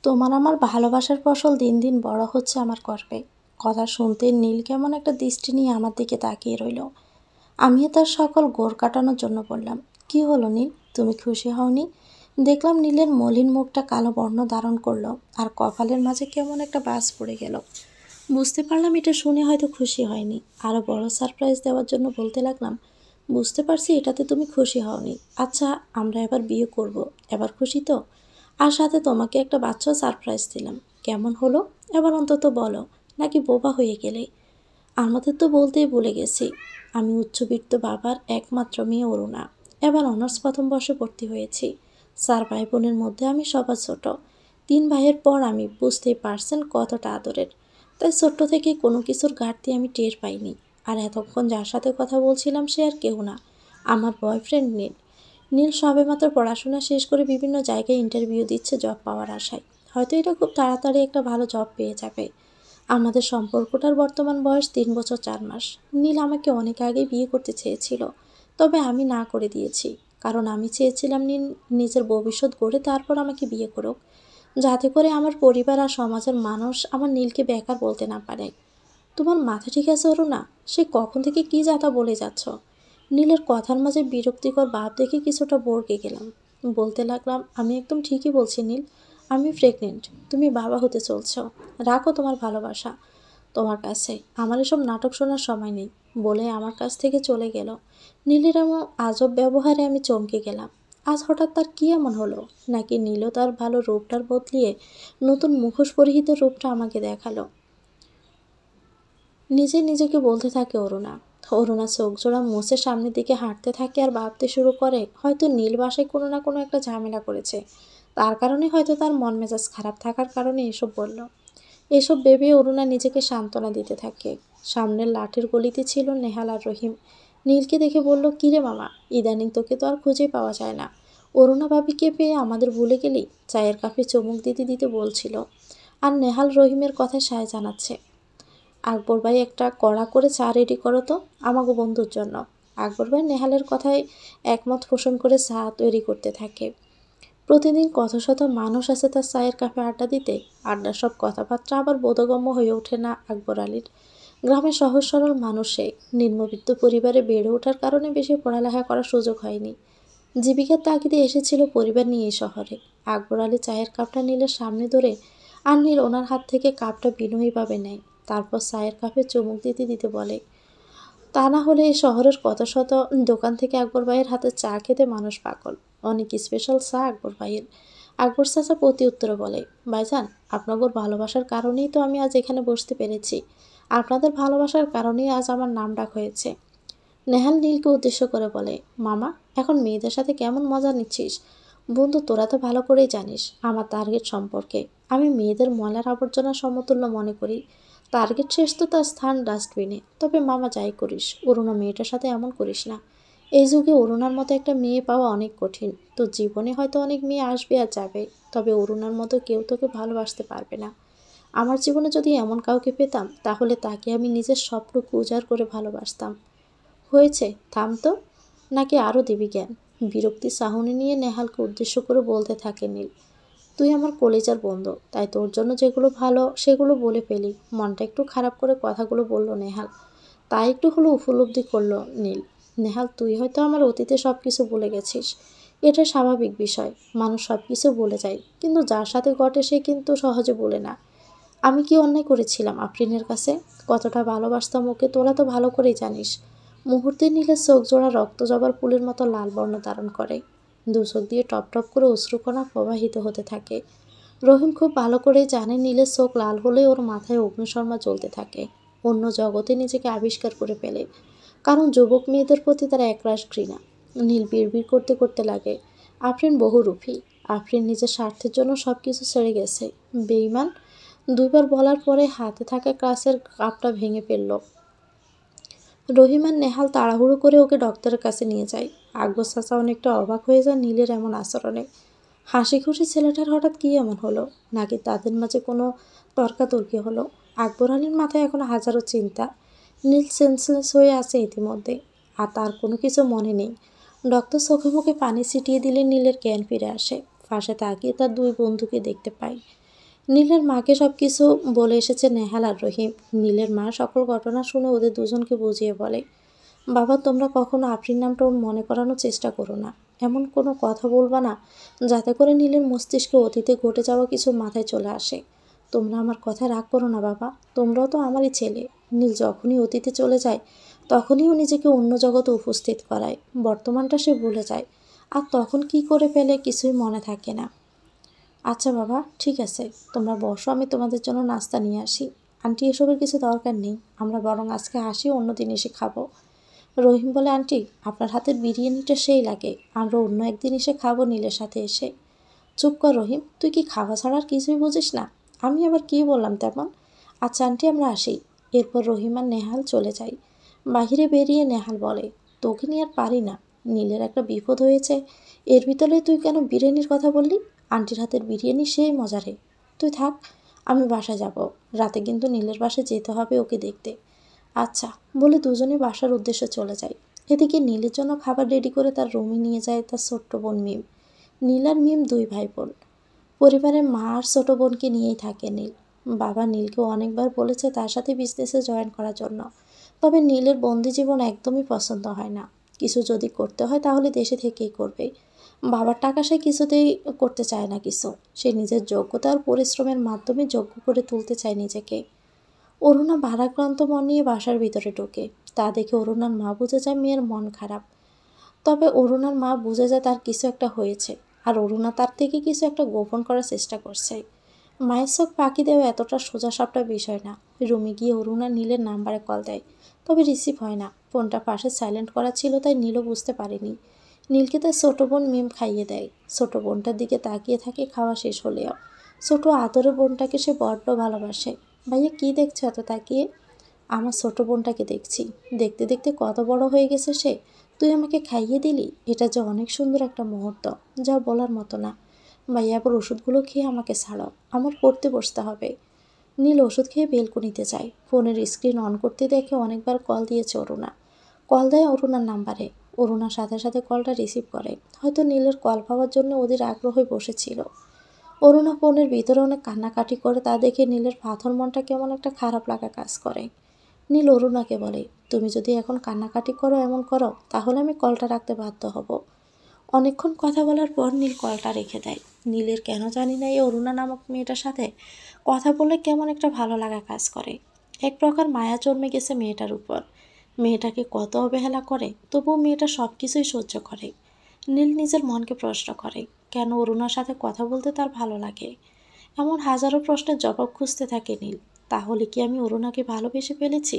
তোমার আমার ভালোবাসার ফসল দিন দিন বড় হচ্ছে আমার গর্বে। কথা শুনতে নীল কেমন একটা দৃষ্টি নিয়ে আমার দিকে তাকিয়ে রইল। আমিও তার সকল গোর কাটানোর জন্য বললাম, কি হলো নীল, তুমি খুশি হওনি? দেখলাম নীলের মলিন মুখটা কালো বর্ণ ধারণ করলো, আর কপালের মাঝে কেমন একটা বাজ পড়ে গেল। বুঝতে পারলাম এটা শুনে হয়তো খুশি হয়নি। আরও বড় সারপ্রাইজ দেওয়ার জন্য বলতে লাগলাম, বুঝতে পারছি এটাতে তুমি খুশি হওনি। আচ্ছা, আমরা এবার বিয়ে করব, এবার খুশি তো? আর সাথে তোমাকে একটা বাচ্চাও সারপ্রাইজ দিলাম, কেমন হলো? এবার অন্তত বলো, নাকি বোবা হয়ে গেলে? আমাদের তো বলতেই ভুলে গেছি, আমি উচ্চবিত্ত বাবার একমাত্র মেয়ে অরুণা। এবার অনার্স প্রথম বর্ষে ভর্তি হয়েছি। 4 ভাই বোনের মধ্যে আমি সবার ছোট। 3 ভাইয়ের পর আমি, বুঝতেই পারছেন কতটা আদরের। তাই ছোট্ট থেকে কোনো কিছুর ঘাটতি আমি টের পাইনি। আর এতক্ষণ যার সাথে কথা বলছিলাম সে আর কেউ না, আমার বয়ফ্রেন্ড নীল। নীল সবেমাত্র পড়াশোনা শেষ করে বিভিন্ন জায়গায় ইন্টারভিউ দিচ্ছে জব পাওয়ার আশায়। হয়তো এটা খুব তাড়াতাড়ি একটা ভালো জব পেয়ে যাবে। আমাদের সম্পর্কটার বর্তমান বয়স 3 বছর 4 মাস। নীল আমাকে অনেক আগে বিয়ে করতে চেয়েছিল, তবে আমি না করে দিয়েছি। কারণ আমি চেয়েছিলাম নীল নিজের ভবিষ্যৎ গড়ে তারপর আমাকে বিয়ে করুক, যাতে করে আমার পরিবার আর সমাজের মানুষ আমার নীলকে বেকার বলতে না পারে। তোমার মাথা ঠিক আছে অরুণা? সে কখন থেকে কি যাতা বলে যাচ্ছ? নীলের কথার মাঝে বিরক্তিকর ভাব দেখে কিছুটা বর্গে গেলাম। বলতে লাগলাম, আমি একদম ঠিকই বলছি নীল, আমি প্রেগনেন্ট, তুমি বাবা হতে চলছ। রাখো তোমার ভালোবাসা তোমার কাছে, আমার এসব নাটক শোনার সময় নেই, বলে আমার কাছ থেকে চলে গেল। নীলের এমন আজব ব্যবহারে আমি চমকে গেলাম। আজ হঠাৎ তার কি এমন হলো? নাকি নীলও তার ভালো রূপটার বদলিয়ে নতুন মুখোশ পরিহিত রূপটা আমাকে দেখালো? নিজে নিজেকে বলতে থাকে অরুণা। অরুণা চোখ জোড়া মুছে সামনের দিকে হাঁটতে থাকে আর ভাবতে শুরু করে, হয়তো নীল বাসায় কোনো না কোনো একটা ঝামেলা করেছে, তার কারণে হয়তো তার মন মেজাজ খারাপ থাকার কারণে এসব বলল। এসব ভেবে অরুণা নিজেকে সান্ত্বনা দিতে থাকে। সামনের লাঠির গলিতে ছিল নেহাল আর রহিম। নীলকে দেখে বলল, কিরে মামা, ইদানিং তোকে তো আর খুঁজে পাওয়া যায় না। অরুণা ভাবিকে পেয়ে আমাদের ভুলে গেলি? চায়ের কাপে চুমুক দিতে দিতে বলছিল। আর নেহাল রহিমের কথায় সায় জানাচ্ছে। আকবর ভাই, একটা কড়া করে চা রেডি করো তো, আমাগো বন্ধুর জন্য। আকবর ভাই নেহালের কথায় একমত পোষণ করে চা তৈরি করতে থাকে। প্রতিদিন কত শত মানুষ আছে তার চায়ের কাপে আড্ডা দিতে। আড্ডার সব কথাবার্তা আবার বোধগম্য হয়ে ওঠে না আকবর আলীর। গ্রামের সহজ সরল মানুষে নিম্নবিত্ত পরিবারে বেড়ে ওঠার কারণে বেশি পড়ালেখা করার সুযোগ হয়নি। জীবিকার তাগিদে এসেছিল পরিবার নিয়ে এই শহরে। আকবর আলী চায়ের কাপটা নীলের সামনে ধরে, আর নীল ওনার হাত থেকে কাপটা বিনয়ীভাবে নেয়। তারপর চায়ের কাপে চুমুক দিতে দিতে বলে, তা না হলে এই শহরের কত শত দোকান থেকে আকবর ভাইয়ের হাতে চা খেতে মানুষ পাগল। অনেক স্পেশাল চা আকবর ভাইয়ের। আকবর চাচা প্রতি উত্তরে বলে, ভাইজান, আপনাদের ভালোবাসার কারণেই তো আমি আজ এখানে বসতে পেরেছি। আপনাদের ভালোবাসার কারণেই আজ আমার নাম ডাক হয়েছে। নেহাল নীলকে উদ্দেশ্য করে বলে, মামা, এখন মেয়েদের সাথে কেমন মজা নিচ্ছিস? বন্ধু, তোরা তো ভালো করেই জানিস আমার টার্গেট সম্পর্কে। আমি মেয়েদের ময়লার আবর্জনা সমতুল্য মনে করি। টার্গেট শেষ তো তার স্থান ডাস্টবিনে। তবে মামা, যাই করিস, অরুণা মেয়েটার সাথে এমন করিস না। এই যুগে অরুণার মতো একটা মেয়ে পাওয়া অনেক কঠিন। তোর জীবনে হয়তো অনেক মেয়ে আসবে আর যাবে, তবে অরুণার মতো কেউ তোকে ভালোবাসতে পারবে না। আমার জীবনে যদি এমন কাউকে পেতাম, তাহলে তাকে আমি নিজের সবটুকু উজাড় করে ভালোবাসতাম। হয়েছে, থাম তো, নাকি আরও দিবি জ্ঞান? বিরক্তি চাহনি নিয়ে নেহালকে উদ্দেশ্য করে বলতে থাকে নীল। তুই আমার কলেজার বন্ধু, তাই তোর জন্য যেগুলো ভালো সেগুলো বলে ফেলি। মনটা একটু খারাপ করে কথাগুলো বলল নেহাল। তাই একটু হলো উপলব্ধি করলো নীল। নেহাল, তুই হয়তো আমার অতীতে সব কিছু ভুলে গেছিস। এটা স্বাভাবিক বিষয়, মানুষ সব কিছু ভুলে যায়, কিন্তু যার সাথে ঘটে সে কিন্তু সহজে ভুলে না। আমি কি অন্যায় করেছিলাম আফরিনের কাছে? কতটা ভালোবাসতাম ওকে তোরা তো ভালো করেই জানিস। মুহূর্তে নীলের চোখ জোড়া রক্ত জবার ফুলের মতো লাল বর্ণ ধারণ করে। দু চোখ দিয়ে টপ টপ করে অশ্রুকণা প্রবাহিত হতে থাকে। রহিম খুব ভালো করেই জানে নীলের চোখ লাল হলে ওর মাথায় অগ্নিশর্মা জ্বলতে থাকে। অন্য জগতে নিজেকে আবিষ্কার করে ফেলে। কারণ যুবক মেয়েদের প্রতি তার একরাশ ঘৃণা। নীল বিড়বিড় করতে করতে লাগে, আফরিন বহুরূপী। আফরিন নিজের স্বার্থের জন্য সব কিছু ছেড়ে গেছে। বেঈমান। 2বার বলার পরে হাতে থাকা কাচের কাপটা ভেঙে ফেলল। রহিম আর নেহাল তাড়াহুড়ো করে ওকে ডক্টরের কাছে নিয়ে যায়। আকবর চাচা অনেকটা অবাক হয়ে যায় নীলের এমন আচরণে। হাসি খুশি ছেলেটার হঠাৎ কী এমন হলো? নাকি তাদের মাঝে কোনো তর্কাতর্কি হলো? আকবর আলীর মাথায় এখন হাজারো চিন্তা। নীল সেন্সলেস হয়ে আছে ইতিমধ্যে, আর তার কোনো কিছু মনে নেই। ডক্টর চোখে মুখে পানি ছিটিয়ে দিলে নীলের জ্ঞান ফিরে আসে। পাশে তাকিয়ে তার 2 বন্ধুকে দেখতে পায়। নীলের মাকে সব কিছু বলে এসেছে নেহাল আর রহিম। নীলের মা সকল ঘটনা শুনে ওদের দুজনকে বুঝিয়ে বলে, বাবা তোমরা কখনো আফরিন নামটা ওর মনে করানোর চেষ্টা করো না। এমন কোনো কথা বলবা না যাতে করে নীলের মস্তিষ্কে অতীতে ঘটে যাওয়া কিছু মাথায় চলে আসে। তোমরা আমার কথায় রাগ করো না বাবা, তোমরাও তো আমারই ছেলে। নীল যখনই অতীতে চলে যায় তখনই ও নিজেকে অন্য জগতে উপস্থিত করায়, বর্তমানটা সে ভুলে যায়। আর তখন কি করে ফেলে কিছুই মনে থাকে না। আচ্ছা বাবা, ঠিক আছে, তোমরা বসো, আমি তোমাদের জন্য নাস্তা নিয়ে আসি। আন্টি এসবের কিছু দরকার নেই, আমরা বরং আজকে আসি, অন্য দিন এসে খাবো। রহিম বলে, আন্টি আপনার হাতের বিরিয়ানিটা সেই লাগে, আমরা অন্য একদিন এসে খাবো নীলের সাথে এসে। চুপ কর রহিম, তুই কি খাওয়া ছাড়া আর কিছুই বুঝিস না? আমি আবার কী বললাম তেমন? আচ্ছা আন্টি আমরা আসি। এরপর রহিম আর নেহাল চলে যায়। বাহিরে বেরিয়ে নেহাল বলে, তোকে নিয়ে আর পারি না, নীলের একটা বিপদ হয়েছে, এর ভিতরে তুই কেন বিরিয়ানির কথা বললি? আন্টির হাতের বিরিয়ানি সেই মজারে। তুই থাক, আমি বাসায় যাব, রাতে কিন্তু নীলের বাসায় যেতে হবে ওকে দেখতে। আচ্ছা বলে দুজনে বাসার উদ্দেশ্যে চলে যায়। এদিকে নীলের জন্য খাবার রেডি করে তার রুমে নিয়ে যায় তার ছোট্ট বোন মিম। নীল আর মিম দুই ভাই বোন। পরিবারের মা আর ছোট বোনকে নিয়েই থাকে নীল। বাবা নীলকে অনেকবার বলেছে তার সাথে বিজনেসে জয়েন করার জন্য, তবে নীলের বন্দি জীবন একদমই পছন্দ হয় না। কিছু যদি করতে হয় তাহলে দেশে থেকেই করবে। বাবার টাকা সে কিছুতেই করতে চায় না কিছু, সে নিজের যোগ্যতা আর পরিশ্রমের মাধ্যমে যোগ্য করে তুলতে চায় নিজেকে। অরুণা ভারাক্রান্ত মন নিয়ে বাসার ভিতরে ঢোকে। তা দেখে অরুণার মা বুঝে যায় মেয়ের মন খারাপ। তবে অরুণার মা বুঝে যায় তার কিছু একটা হয়েছে, আর অরুণা তার থেকে কিছু একটা গোপন করার চেষ্টা করছে। মায়ের চোখ ফাঁকি দেওয়া এতটা সোজাসাপটা বিষয় না। রুমে গিয়ে অরুণা নীলের নাম্বারে কল দেয়, তবে রিসিভ হয় না। ফোনটা পাশে সাইলেন্ট করা ছিল, তাই নীলও বুঝতে পারেনি। নীলকে তার ছোট বোন মিম খাইয়ে দেয়। ছোট বোনটার দিকে তাকিয়ে থাকে খাওয়া শেষ হলেও। ছোট আদরের বোনটাকে সে বড্ড ভালোবাসে। ভাইয়া কী দেখছো এত তাকিয়ে? আমার ছোট বোনটাকে দেখছি। দেখতে দেখতে কত বড় হয়ে গেছে সে। তুই আমাকে খাইয়ে দিলি, এটা যে অনেক সুন্দর একটা মুহূর্ত, যা বলার মতো না। ভাইয়া আবার ওষুধগুলো খেয়ে আমাকে ছাড়াও, আমার পড়তে বসতে হবে। নীল ওষুধ খেয়ে বেলকুনিতে যায়। ফোনের স্ক্রিন অন করতে দেখে অনেকবার কল দিয়েছে অরুণা। কল দেয় অরুণার নাম্বারে। অরুণার সাথে সাথে কলটা রিসিভ করে। হয়তো নীলের কল পাওয়ার জন্য ওদের আগ্রহে বসেছিল। অরুণা ফোনের ভিতরে অনেক কান্নাকাটি করে, তা দেখে নীলের পাথর মনটা কেমন একটা খারাপ লাগা কাজ করে। নীল অরুণাকে বলে, তুমি যদি এখন কান্নাকাটি করো এমন করো তাহলে আমি কলটা রাখতে বাধ্য হব। অনেকক্ষণ কথা বলার পর নীল কলটা রেখে দেয়। নীলের কেন জানি না এই অরুণা নামক মেয়েটার সাথে কথা বলে কেমন একটা ভালো লাগা কাজ করে। এক প্রকার মায়া জন্মে গেছে মেয়েটার উপর। মেয়েটাকে কত অবহেলা করে, তবুও মেয়েটা সব কিছুই সহ্য করে। নীল নিজের মনকে প্রশ্ন করে, কেন অরুণার সাথে কথা বলতে তার ভালো লাগে। এমন হাজারো প্রশ্নের জবাব খুঁজতে থাকে নীল। তাহলে কি আমি অরুণাকে ভালোবেসে ফেলেছি?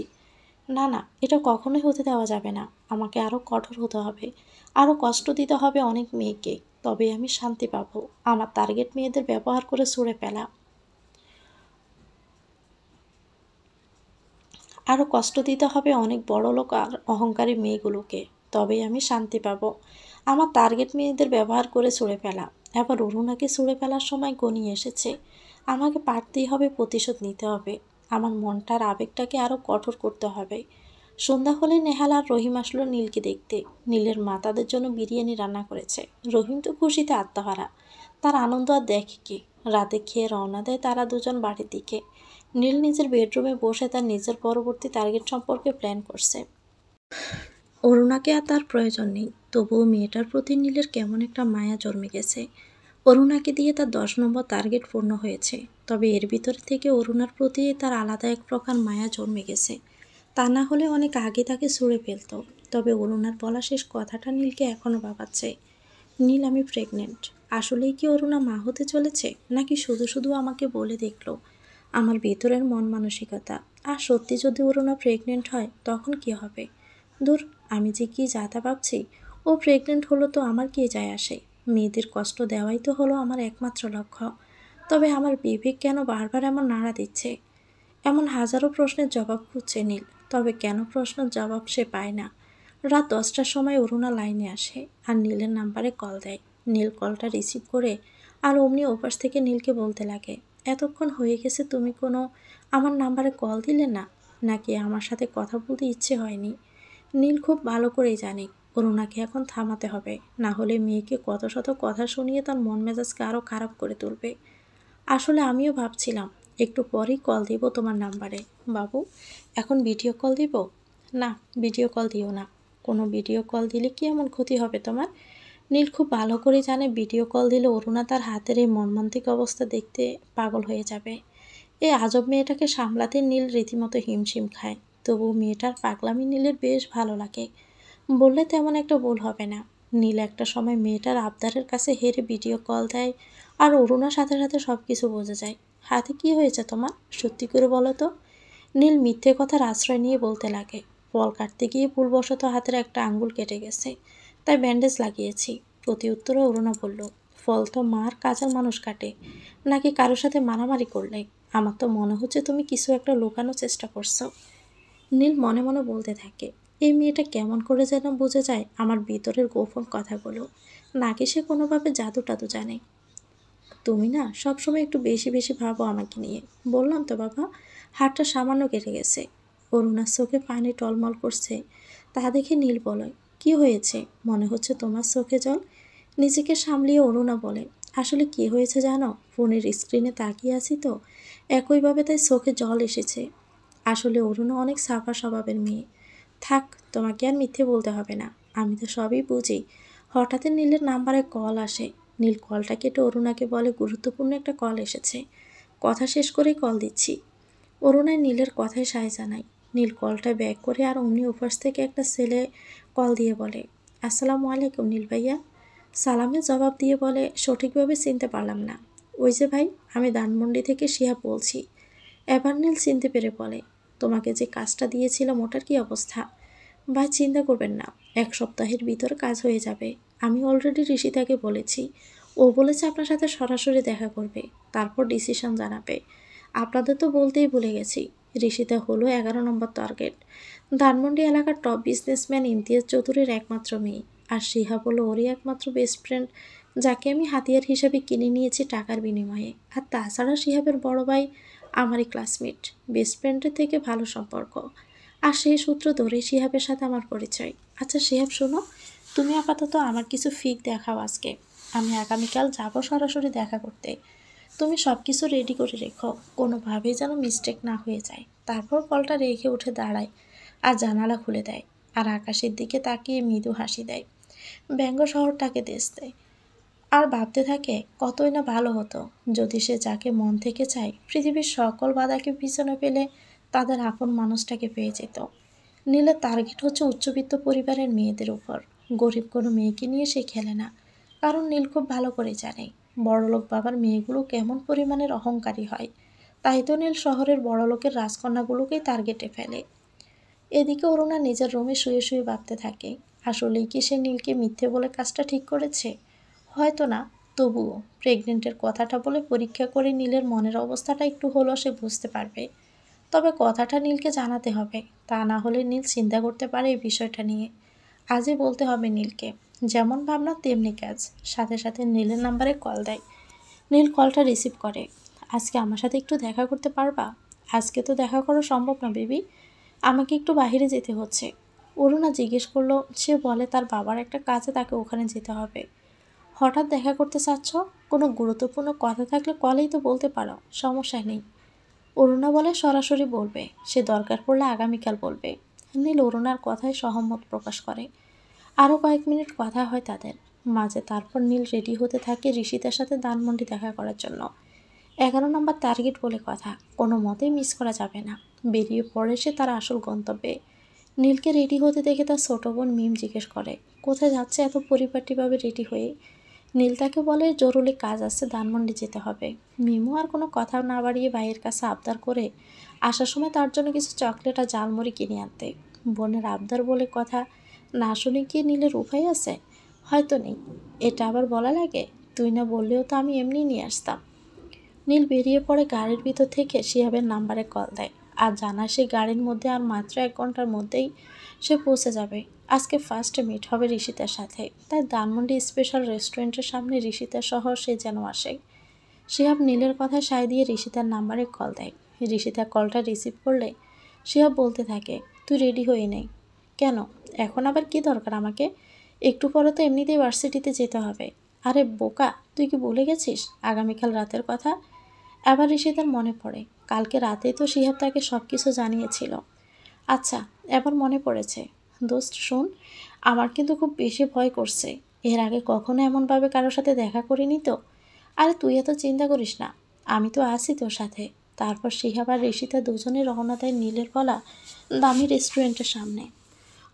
না না, এটা কখনোই হতে দেওয়া যাবে না। আমাকে আরও কঠোর হতে হবে, আরও কষ্ট দিতে হবে অনেক মেয়েকে, তবে আমি শান্তি পাবো। আমার টার্গেট মেয়েদের ব্যবহার করে ছুঁড়ে ফেলা, আরও কষ্ট দিতে হবে অনেক বড় লোক আর অহংকারী মেয়েগুলোকে, তবেই আমি শান্তি পাবো। আমার টার্গেট মেয়েদের ব্যবহার করে ছুঁড়ে ফেলা। এবার অরুণাকে ছুঁড়ে ফেলার সময় গনিয়ে এসেছে। আমাকে পারতেই হবে, প্রতিশোধ নিতে হবে। আমার মনটার আবেগটাকে আরও কঠোর করতে হবে। সন্ধ্যা হলে নেহাল আর রহিম আসলো নীলকে দেখতে। নীলের মা তাদের জন্য বিরিয়ানি রান্না করেছে। রহিম তো খুশিতে আত্মহারা, তার আনন্দ আর দেখে কি। রাতে খেয়ে রওনা দেয় তারা দুজন বাড়ির দিকে। নীল নিজের বেডরুমে বসে তার নিজের পরবর্তী টার্গেট সম্পর্কে প্ল্যান করছে। অরুণাকে আর তার প্রয়োজন নেই, তবুও মেয়েটার প্রতি নীলের কেমন একটা মায়া জন্মে গেছে। অরুণাকে দিয়ে তার 10 নম্বর টার্গেট পূর্ণ হয়েছে, তবে এর ভিতর থেকে অরুণার প্রতি তার আলাদা এক প্রকার মায়া জন্মে গেছে। তা না হলে অনেক আগে তাকে ছুঁড়ে ফেলত। তবে অরুণার বলা শেষ কথাটা নীলকে এখনও ভাবাচ্ছে। নীল, আমি প্রেগনেন্ট। আসলেই কি অরুণা মা হতে চলেছে, নাকি শুধু শুধু আমাকে বলে দেখলো? আমার ভেতরের মন মানসিকতা। আর সত্যি যদি অরুণা প্রেগনেন্ট হয় তখন কি হবে? দূর, আমি যে কি যাতা ভাবছি। ও প্রেগনেন্ট হলো তো আমার কি যায় আসে? মেয়েদের কষ্ট দেওয়াই তো হলো আমার একমাত্র লক্ষ্য। তবে আমার বিবেক কেন বারবার এমন নাড়া দিচ্ছে? এমন হাজারো প্রশ্নের জবাব খুঁজছে নীল, তবে কেন প্রশ্নের জবাব সে পায় না। রাত 10টার সময় অরুণা লাইনে আসে আর নীলের নাম্বারে কল দেয়। নীল কলটা রিসিভ করে আর অমনি ওপাশ থেকে নীলকে বলতে লাগে, এতক্ষণ হয়ে গেছে তুমি কোনো আমার নাম্বারে কল দিলে না, নাকি আমার সাথে কথা বলতে ইচ্ছে হয়নি? নীল খুব ভালো করেই জানে অরুণাকে এখন থামাতে হবে, না হলে মেয়েকে কত শত কথা শুনিয়ে তার মন মেজাজকে আরও খারাপ করে তুলবে। আসলে আমিও ভাবছিলাম একটু পরেই কল দিব তোমার নাম্বারে। বাবু, এখন ভিডিও কল দিব? না, ভিডিও কল দিও না। কোনো ভিডিও কল দিলে কি এমন ক্ষতি হবে তোমার? নীল খুব ভালো করে জানে ভিডিও কল দিলে অরুণা তার হাতের এই মর্মান্তিক অবস্থা দেখতে পাগল হয়ে যাবে। এই আজব মেয়েটাকে সামলাতে নীল রীতিমতো হিমশিম খায়। তবু মেয়েটার পাগলামি নীলের বেশ ভালো লাগে। বললে তেমন একটা ভুল হবে না। নীল একটা সময় মেয়েটার আবদারের কাছে হেরে ভিডিও কল দেয়, আর অরুণার সাথে সাথে সব কিছু বোঝা যায়। হাতে কি হয়েছে তোমার, সত্যি করে বলো তো? নীল মিথ্যে কথার আশ্রয় নিয়ে বলতে লাগে। ফল কাটতে গিয়ে ভুলবশত হাতের একটা আঙ্গুল কেটে গেছে, তাই ব্যান্ডেজ লাগিয়েছি। প্রতি উত্তরে অরুণা বলল, ফল তো মার কাজের মানুষ কাটে, নাকি কারোর সাথে মারামারি করলে? আমার তো মনে হচ্ছে তুমি কিছু একটা লুকানোর চেষ্টা করছো। নীল মনে মনে বলতে থাকে, এই মেয়েটা কেমন করে যেন বুঝে যায় আমার ভিতরের গোপন কথাগুলো, নাকি সে কোনোভাবে জাদু টাদু জানে। তুমি না সবসময় একটু বেশি বেশি ভাবো আমাকে নিয়ে। বললাম তো বাবা, হাতটা সামান্য কেটে গেছে। অরুণার চোখে পানি টলমল করছে। তা দেখে নীল বলে, কি হয়েছে? মনে হচ্ছে তোমার চোখে জল। নিজেকে সামলিয়ে অরুণা বলে, আসলে কি হয়েছে জানো, ফোনের স্ক্রিনে তাকিয়ে আছি তো একইভাবে, তাই চোখে জল এসেছে। আসলে অরুণা অনেক সাফা স্বভাবের মেয়ে। থাক, তোমাকে আর মিথ্যে বলতে হবে না, আমি তো সবই বুঝি। হঠাৎই নীলের নাম্বারে কল আসে। নীল কলটা কেটে অরুণাকে বলে, গুরুত্বপূর্ণ একটা কল এসেছে, কথা শেষ করেই কল দিচ্ছি। অরুণায় নীলের কথায় সায় জানায়। নীল কলটা ব্যাক করে আর অমনি ওপাশ থেকে একটা ছেলে কল দিয়ে বলে, আসসালামু আলাইকুম নীল ভাইয়া। সালামের জবাব দিয়ে বলে, সঠিকভাবে চিনতে পারলাম না। ওই যে ভাই, আমি ধানমন্ডি থেকে শিহাব বলছি। এবার নীল চিনতে পেরে বলে, তোমাকে যে কাজটা দিয়েছিলাম ওটার কি অবস্থা? ভাই চিন্তা করবেন না, 1 সপ্তাহের ভিতর কাজ হয়ে যাবে। আমি অলরেডি ঋষিতাকে বলেছি, ও বলেছে আপনার সাথে সরাসরি দেখা করবে, তারপর ডিসিশন জানাবে। আপনাদের তো বলতেই ভুলে গেছি, ঋষিতা হলো 11 নম্বর টার্গেট, ধানমন্ডি এলাকার টপ বিজনেসম্যান ইমতিয়াজ চৌধুরীর একমাত্র মেয়ে। আর শিহাব হলো ওরই একমাত্র বেস্ট ফ্রেন্ড, যাকে আমি হাতিয়ার হিসাবে কিনে নিয়েছি টাকার বিনিময়ে। আর তাছাড়া শিহাবের বড় ভাই আমারই ক্লাসমেট, বেস্ট ফ্রেন্ডের থেকে ভালো সম্পর্ক। আর সেই সূত্র ধরে শিহাবের সাথে আমার পরিচয়। আচ্ছা শিহাব শোনো, তুমি আপাতত আমার কিছু ফিক দেখাও আজকে। আমি আগামীকাল যাব সরাসরি দেখা করতে। তুমি সব কিছু রেডি করে রেখো, কোনোভাবেই যেন মিস্টেক না হয়ে যায়। তারপর কলটা রেখে উঠে দাঁড়ায় আর জানালা খুলে দেয়, আর আকাশের দিকে তাকিয়ে মৃদু হাসি দেয়। ব্যঙ্গ শহরটাকে দেশ দেয়। আর ভাবতে থাকে কতই না ভালো হতো যদি সে যাকে মন থেকে চায় পৃথিবীর সকল বাধাকে পিছনে ফেলে তাদের আপন মানুষটাকে পেয়ে যেত। নীলের টার্গেট হচ্ছে উচ্চবিত্ত পরিবারের মেয়েদের উপর। গরিব কোনো মেয়েকে নিয়ে সে খেলে না, কারণ নীল খুব ভালো করে জানে বড়লোক বাবার মেয়েগুলো কেমন পরিমাণের অহংকারী হয়। তাই তো নীল শহরের বড়লোকের রাজকন্যাগুলোকেই টার্গেটে ফেলে। এদিকে অরুণা নিজের রুমে শুয়ে শুয়ে ভাবতে থাকে, আসলেই কি সে নীলকে মিথ্যে বলে কাজটা ঠিক করেছে? হয়তো না, তবুও প্রেগনেন্টের কথাটা বলে পরীক্ষা করে নীলের মনের অবস্থাটা একটু হলেও সে বুঝতে পারবে। তবে কথাটা নীলকে জানাতে হবে, তা না হলে নীল চিন্তা করতে পারে এই বিষয়টা নিয়ে। আজই বলতে হবে নীলকে। যেমন ভাবনা তেমনি কাজ। সাথে সাথে নীলের নাম্বারে কল দেয়। নীল কলটা রিসিভ করে। আজকে আমার সাথে একটু দেখা করতে পারবা? আজকে তো দেখা করা সম্ভব না বেবি, আমাকে একটু বাইরে যেতে হচ্ছে। অরুণা জিজ্ঞেস করলো, সে বলে তার বাবার একটা কাজে তাকে ওখানে যেতে হবে। হঠাৎ দেখা করতে চাচ্ছ? কোনো গুরুত্বপূর্ণ কথা থাকলে কলেই তো বলতে পারো, সমস্যা নেই। অরুণা বলে, সরাসরি বলবে, সে দরকার পড়লে আগামীকাল বলবে। নীল অরুণার কথায় সহমত প্রকাশ করে। আরও কয়েক মিনিট কথা হয় তাদের মাঝে। তারপর নীল রেডি হতে থাকে ঋষিতার সাথে ধানমন্ডি দেখা করার জন্য। 11 নম্বর টার্গেট বলে কথা, কোনো মতেই মিস করা যাবে না। বেরিয়ে পড়ে সে তার আসল গন্তব্যে। নীলকে রেডি হতে দেখে তার ছোট বোন মিম জিজ্ঞেস করে, কোথায় যাচ্ছে এত পরিপাটিভাবে রেডি হয়ে? নীল তাকে বলে, জরুরি কাজ আছে, ধানমন্ডি যেতে হবে। মিমও আর কোনো কথা না বাড়িয়ে ভাইয়ের কাছে আবদার করে আসার সময় তার জন্য কিছু চকলেট আর ঝালমুড়ি কিনে আনতে। বোনের আবদার বলে কথা, না শুনে কি নীলের উপায় আছে? হয়তো নেই। এটা আবার বলা লাগে? তুই না বললেও তো আমি এমনি নিয়ে আসতাম। নীল বেরিয়ে পড়ে গাড়ির ভিতর থেকে শিহাবের নাম্বারে কল দেয় আর জানায় সে গাড়ির মধ্যে আর মাত্র 1 ঘন্টার মধ্যেই সে পৌঁছে যাবে। আজকে ফার্স্ট মিট হবে ঋষিতার সাথে, তাই ধানমন্ডি স্পেশাল রেস্টুরেন্টের সামনে ঋষিতা সহ সে যেন আসে। শিহাব নীলের কথায় সায় দিয়ে ঋষিতার নাম্বারে কল দেয়। ঋষিতা কলটা রিসিভ করলে শিহাব বলতে থাকে, তুই রেডি হয়ে নেই। কেন, এখন আবার কি দরকার আমাকে? একটু পরে তো এমনিতেই ভার্সিটিতে যেতে হবে। আরে বোকা, তুই কি ভুলে গেছিস আগামীকাল রাতের কথা? আবার ঋষিতার মনে পড়ে কালকে রাতেই তো শিহাব তাকে সব কিছু জানিয়েছিল। আচ্ছা, এবার মনে পড়েছে। দোস্ত শোন, আমার কিন্তু খুব বেশি ভয় করছে। এর আগে কখনো এমনভাবে কারোর সাথে দেখা করিনি তো। আরে তুই এত চিন্তা করিস না, আমি তো আছি তোর সাথে। তারপর শিহাব আর ঋষিতা দুজনে রওনা দেয় নীলের বলা দামি রেস্টুরেন্টের সামনে।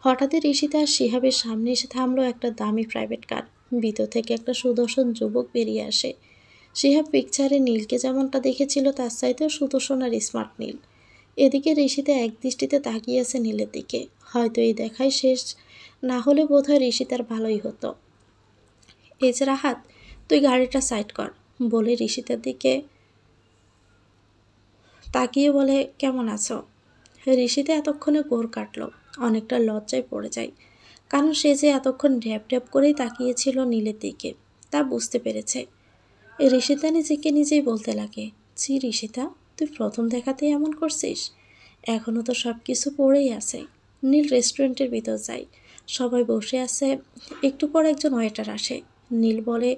হঠাৎই ঋষিতা আর শিহাবের সামনে এসে থামলো একটা দামি প্রাইভেট কার। ভিতর থেকে একটা সুদর্শন যুবক বেরিয়ে আসে। শিহাব পিকচারে নীলকে যেমনটা দেখেছিল তার চাইতেও সুদর্শন আর স্মার্ট নীল। এদিকে ঋষিতা এক দৃষ্টিতে তাকিয়ে আছে নীলের দিকে। হয়তো এই দেখাই শেষ, না হলে বোধহয় ঋষিতার ভালোই হতো। এই যে রাহাত, তুই গাড়িটা সাইড কর, বলে ঋষিতার দিকে তাকিয়ে বলে কেমন আছো। ঋষিতা এতক্ষণে গোর কাটল, অনেকটা লজ্জায় পড়ে যায়। কারণ সে যে এতক্ষণ ড্যাপ ড্যাপ করেই তাকিয়েছিল নীলের দিকে তা বুঝতে পেরেছে। ঋষিতা নিজেকে নিজেই বলতে লাগে, ছি ঋষিতা, তুই প্রথম দেখাতেই এমন করছিস। এখনও তো সব কিছু পড়েই আছে। নীল রেস্টুরেন্টের ভিতর যায়, সবাই বসে আছে। একটু পর একজন ওয়েটার আসে। নীল বলে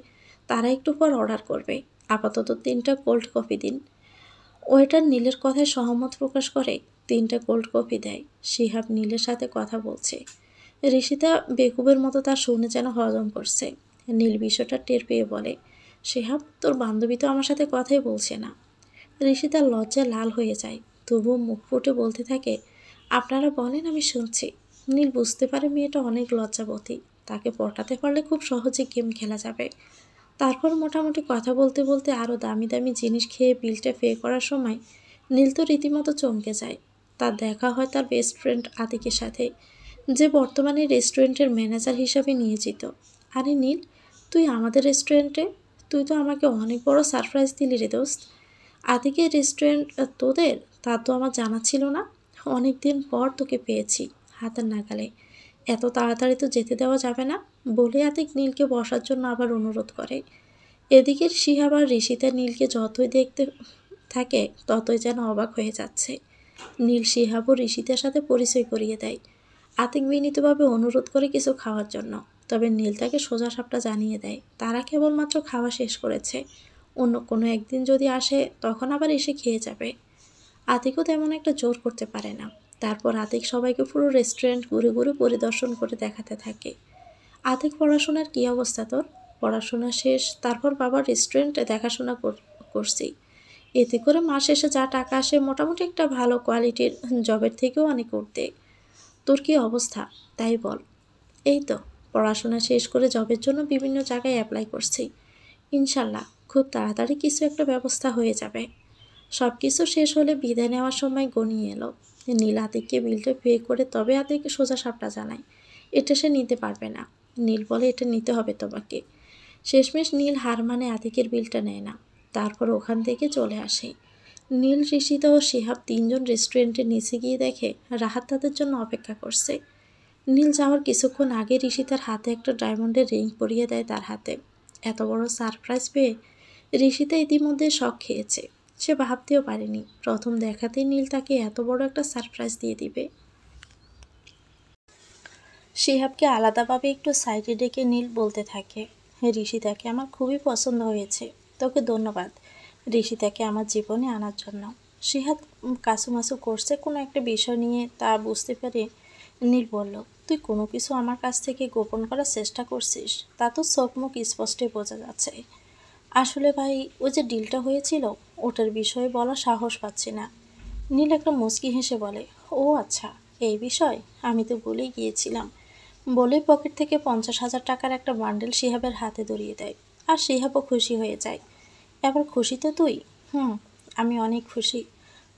তারা একটু পর অর্ডার করবে, আপাতত 3টা কোল্ড কফি দিন। ওয়েটার নীলের কথায় সহমত প্রকাশ করে 3টা কোল্ড কফি দেয়। শিহাব নীলের সাথে কথা বলছে। ঋষিতা বেকুবের মতো তার শুনে যেন হজম করছে। নীল বিষয়টা টের পেয়ে বলে, শিহাব, তোর বান্ধবী তো আমার সাথে কথাই বলছে না। ঋষিতা লজ্জায় লাল হয়ে যায়, তবুও মুখ ফুটে বলতে থাকে, আপনারা বলেন, আমি শুনছি। নীল বুঝতে পারে মেয়েটা অনেক লজ্জাবতী, তাকে পটাতে পারলে খুব সহজে গেম খেলা যাবে। তারপর মোটামুটি কথা বলতে বলতে আরও দামি দামি জিনিস খেয়ে বিলটা পে করার সময় নীল তো রীতিমতো চমকে যায়। তার দেখা হয় তার বেস্ট ফ্রেন্ড আতিকের সাথে, যে বর্তমানে রেস্টুরেন্টের ম্যানেজার হিসাবে নিয়োজিত। আরে নীল, তুই আমাদের রেস্টুরেন্টে? তুই তো আমাকে অনেক বড় সারপ্রাইজ দিলি রে দোস্ত। আতিকের রেস্টুরেন্ট তোদের? তা তো আমার জানা ছিল না। অনেক দিন পর তোকে পেয়েছি হাতের নাগালে, এত তাড়াতাড়ি তো যেতে দেওয়া যাবে না, বলে আতিক নীলকে বসার জন্য আবার অনুরোধ করে। এদিকে শিহাব আর ঋষিতা নীলকে যতই দেখতে থাকে ততই যেন অবাক হয়ে যাচ্ছে। নীল শিহাব ও ঋষিতার সাথে পরিচয় করিয়ে দেয়। আতিক বিনীতভাবে অনুরোধ করে কিছু খাওয়ার জন্য, তবে নীল তাকে সোজা সাপটা জানিয়ে দেয় তারা কেবলমাত্র খাওয়া শেষ করেছে, অন্য কোনো একদিন যদি আসে তখন আবার এসে খেয়ে যাবে। আতিকও তেমন একটা জোর করতে পারে না। তারপর আতিক সবাইকে পুরো রেস্টুরেন্ট ঘুরে ঘুরে পরিদর্শন করে দেখাতে থাকে। আতিক, পড়াশোনার কী অবস্থা তোর? পড়াশোনা শেষ, তারপর বাবার রেস্টুরেন্টে দেখাশোনা করছি। এতে করে মাস শেষে যা টাকা আসে মোটামুটি একটা ভালো কোয়ালিটির জবের থেকেও অনেক উঠতে। তোর কী অবস্থা তাই বল। এই তো, পড়াশোনা শেষ করে জবের জন্য বিভিন্ন জায়গায় অ্যাপ্লাই করছি। ইনশাল্লাহ খুব তাড়াতাড়ি কিছু একটা ব্যবস্থা হয়ে যাবে। সব কিছু শেষ হলে বিদায় নেওয়ার সময় গনিয়ে এলো। নীল আতিককে বিলটা পে করে তবে আতিককে সোজা সাপটা জানায় এটা সে নিতে পারবে না। নীল বলে এটা নিতে হবে তোমাকে। শেষমেশ নীল হার মানে আতিকের বিলটা নেয় না। তারপর ওখান থেকে চলে আসে। নীল, ঋষিতা ও শিহাব 3জন রেস্টুরেন্টের নিচে গিয়ে দেখে রাহাত তাদের জন্য অপেক্ষা করছে। নীল যাওয়ার কিছুক্ষণ আগে ঋষিতার হাতে একটা ডায়মন্ডের রিং পরিয়ে দেয় তার হাতে। এত বড় সারপ্রাইজ পেয়ে ঋষিতা ইতিমধ্যে শক খেয়েছে। সে ভাবতেও পারেনি প্রথম দেখাতেই নীল তাকে এত বড় একটা সারপ্রাইজ দিয়ে দিবে। শিহাবকে আলাদাভাবে একটু সাইডে ডেকে নীল বলতে থাকে, ঋষিতাকে আমার খুবই পছন্দ হয়েছে, তোকে ধন্যবাদ ঋষিতাকে আমার জীবনে আনার জন্য। শিহাব কাছুমাছু করছে কোনো একটা বিষয় নিয়ে, তা বুঝতে পেরে নীল বলল, তুই কোনো কিছু আমার কাছ থেকে গোপন করার চেষ্টা করছিস, তা তো চোখ মুখ স্পষ্টই বোঝা যাচ্ছে। আসলে ভাই, ওই যে ডিলটা হয়েছিল ওটার বিষয়ে বলা সাহস পাচ্ছি না। নীল একটা মুচকি হেসে বলে, ও আচ্ছা, এই বিষয় আমি তো ভুলেই গিয়েছিলাম, বলেই পকেট থেকে 50,000 টাকার একটা বান্ডেল শিহাবের হাতে ধরিয়ে দেয়। আর শিহাবও খুশি হয়ে যায়। এবার খুশি তো তুই? আমি অনেক খুশি।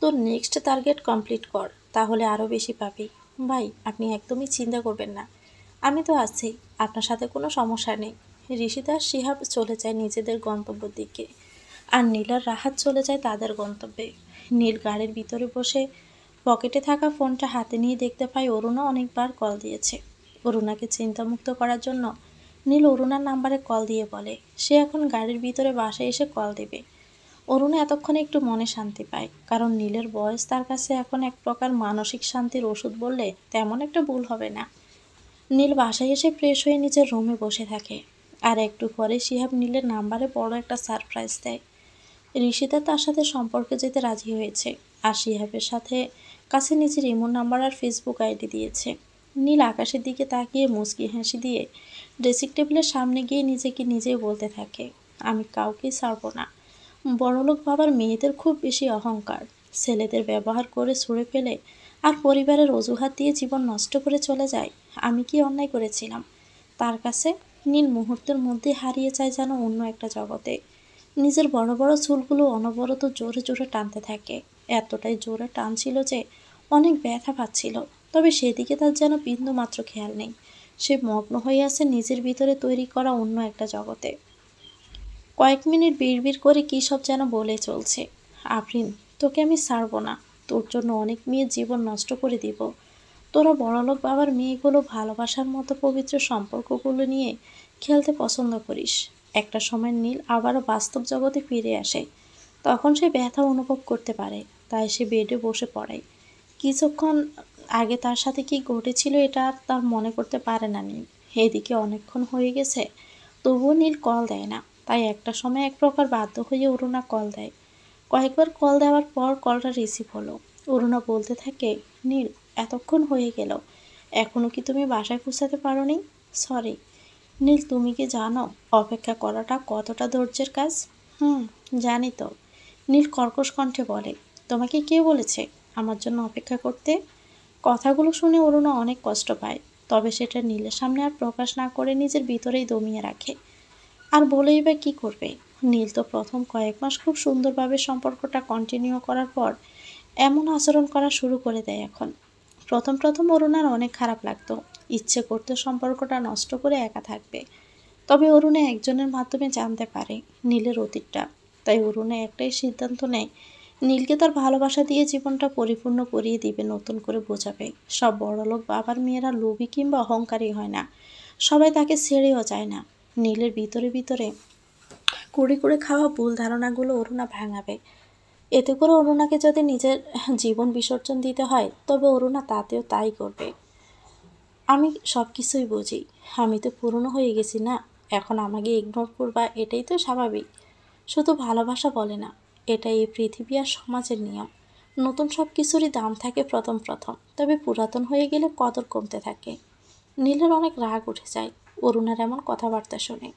তোর নেক্সট টার্গেট কমপ্লিট কর, তাহলে আরও বেশি পাবি। ভাই, আপনি একদমই চিন্তা করবেন না, আমি তো আছি, আপনার সাথে কোনো সমস্যা নেই। ঋষিতা আর শিহাব চলে যায় নিজেদের গন্তব্যের দিকে, আর নীল আর রাহাত চলে যায় তাদের গন্তব্যে। নীল গাড়ির ভিতরে বসে পকেটে থাকা ফোনটা হাতে নিয়ে দেখতে পায় অরুণা অনেকবার কল দিয়েছে। অরুণাকে চিন্তামুক্ত করার জন্য নীল অরুণার নাম্বারে কল দিয়ে বলে সে এখন গাড়ির ভিতরে বাসায় এসে কল দেবে। অরুণা এতক্ষণে একটু মনে শান্তি পায়, কারণ নীলের বয়স তার কাছে এখন এক প্রকার মানসিক শান্তির ওষুধ বললে তেমন একটা ভুল হবে না। নীল বাসায় এসে ফ্রেশ হয়ে নিজের রুমে বসে থাকে। আর একটু পরে শিহাব নীলের নাম্বারে বড় একটা সারপ্রাইজ দেয়। ঋষিতা তার সাথে সম্পর্কে যেতে রাজি হয়েছে আর শিহাবের সাথে কাছে নিজের ইমো নাম্বার আর ফেসবুক আইডি দিয়েছে। নীল আকাশের দিকে তাকিয়ে মুচকি হাসি দিয়ে ড্রেসিং টেবিলের সামনে গিয়ে নিজেকে নিজেই বলতে থাকে, আমি কাউকেই ছাড়বো না। বড়লোক বাবার মেয়েদের খুব বেশি অহংকার, ছেলেদের ব্যবহার করে ছুঁড়ে ফেলে আর পরিবারের অজুহাত দিয়ে জীবন নষ্ট করে চলে যায়। আমি কি অন্যায় করেছিলাম তার কাছে? নীল মুহূর্তের মধ্যে হারিয়ে যায় যেন অন্য একটা জগতে। নিজের বড় বড় চুলগুলো অনবরত জোরে জোরে টানতে থাকে, এতটাই জোরে টানছিল যে অনেক ব্যথা পাচ্ছিল। তবে সেদিকে তার যেন বিন্দু মাত্র খেয়াল নেই। সে মগ্ন হয়ে আছে নিজের ভিতরে তৈরি করা অন্য একটা জগতে। কয়েক মিনিট বিড়বিড় করে কী সব যেন বলে চলছে। আফরিন, তোকে আমি ছাড়বো না। তোর জন্য অনেক মেয়ের জীবন নষ্ট করে দিব। তোরা বড়লোক বাবার মেয়েগুলো ভালোবাসার মতো পবিত্র সম্পর্কগুলো নিয়ে খেলতে পছন্দ করিস। একটা সময় নীল আবারও বাস্তব জগতে ফিরে আসে। তখন সে ব্যথা অনুভব করতে পারে, তাই সে বেডে বসে পড়ে। কিছুক্ষণ আগে তার সাথে কি ঘটেছিল এটা আর তার মনে করতে পারে না নীল। এদিকে অনেকক্ষণ হয়ে গেছে, তবুও নীল কল দেয় না। তাই একটা সময় এক প্রকার বাধ্য হয়ে অরুণা কল দেয়। কয়েকবার কল দেওয়ার পর কলটা রিসিভ হলো। অরুণা বলতে থাকে, নীল, এতক্ষণ হয়ে গেল, এখনও কি তুমি বাসায় পৌঁছাতে পারোনি? সরি। নীল, তুমি কি জানো অপেক্ষা করাটা কতটা ধৈর্যের কাজ? হুম, জানি তো। নীল কর্কশ কণ্ঠে বলে, তোমাকে কে বলেছে আমার জন্য অপেক্ষা করতে? কথাগুলো শুনে অরুণা অনেক কষ্ট পায়, তবে সেটা নীলের সামনে আর প্রকাশ না করে নিজের ভিতরেই দমিয়ে রাখে। আর বলেই বা কী করবে? নীল তো প্রথম কয়েক মাস খুব সুন্দরভাবে সম্পর্কটা কন্টিনিউ করার পর এমন আচরণ করা শুরু করে দেয় এখন। প্রথম প্রথম অরুণার অনেক খারাপ লাগতো, ইচ্ছে করতে সম্পর্কটা নষ্ট করে একা থাকবে। তবে অরুণা একজনের মাধ্যমে জানতে পারে নীলের অতীতটা। তাই অরুণা একটাই সিদ্ধান্ত নেয়, নীলকে তার ভালোবাসা দিয়ে জীবনটা পরিপূর্ণ করিয়ে দিবে, নতুন করে বোঝাবে সব বড়লোক বাবার মেয়েরা লোভী কিংবা অহংকারী হয় না, সবাই তাকে ছেড়েও যায় না। নীলের ভিতরে ভিতরে কুড়ে কুড়ে খাওয়া ভুল ধারণাগুলো অরুণা ভাঙাবে। এতে করে অরুণাকে যদি নিজের জীবন বিসর্জন দিতে হয় তবে অরুণা তাতেও তাই করবে। আমি সব কিছুই বুঝি, আমি তো পুরনো হয়ে গেছি না, এখন আমাকে ইগনোর করবা এটাই তো স্বাভাবিক। শুধু ভালোবাসা বলে না, এটা এই পৃথিবী আর সমাজের নিয়ম। নতুন সব কিছুরই দাম থাকে প্রথম প্রথম, তবে পুরাতন হয়ে গেলে কদর কমতে থাকে। নীলের অনেক রাগ উঠে যায় অরুণার এমন কথাবার্তা শুনে।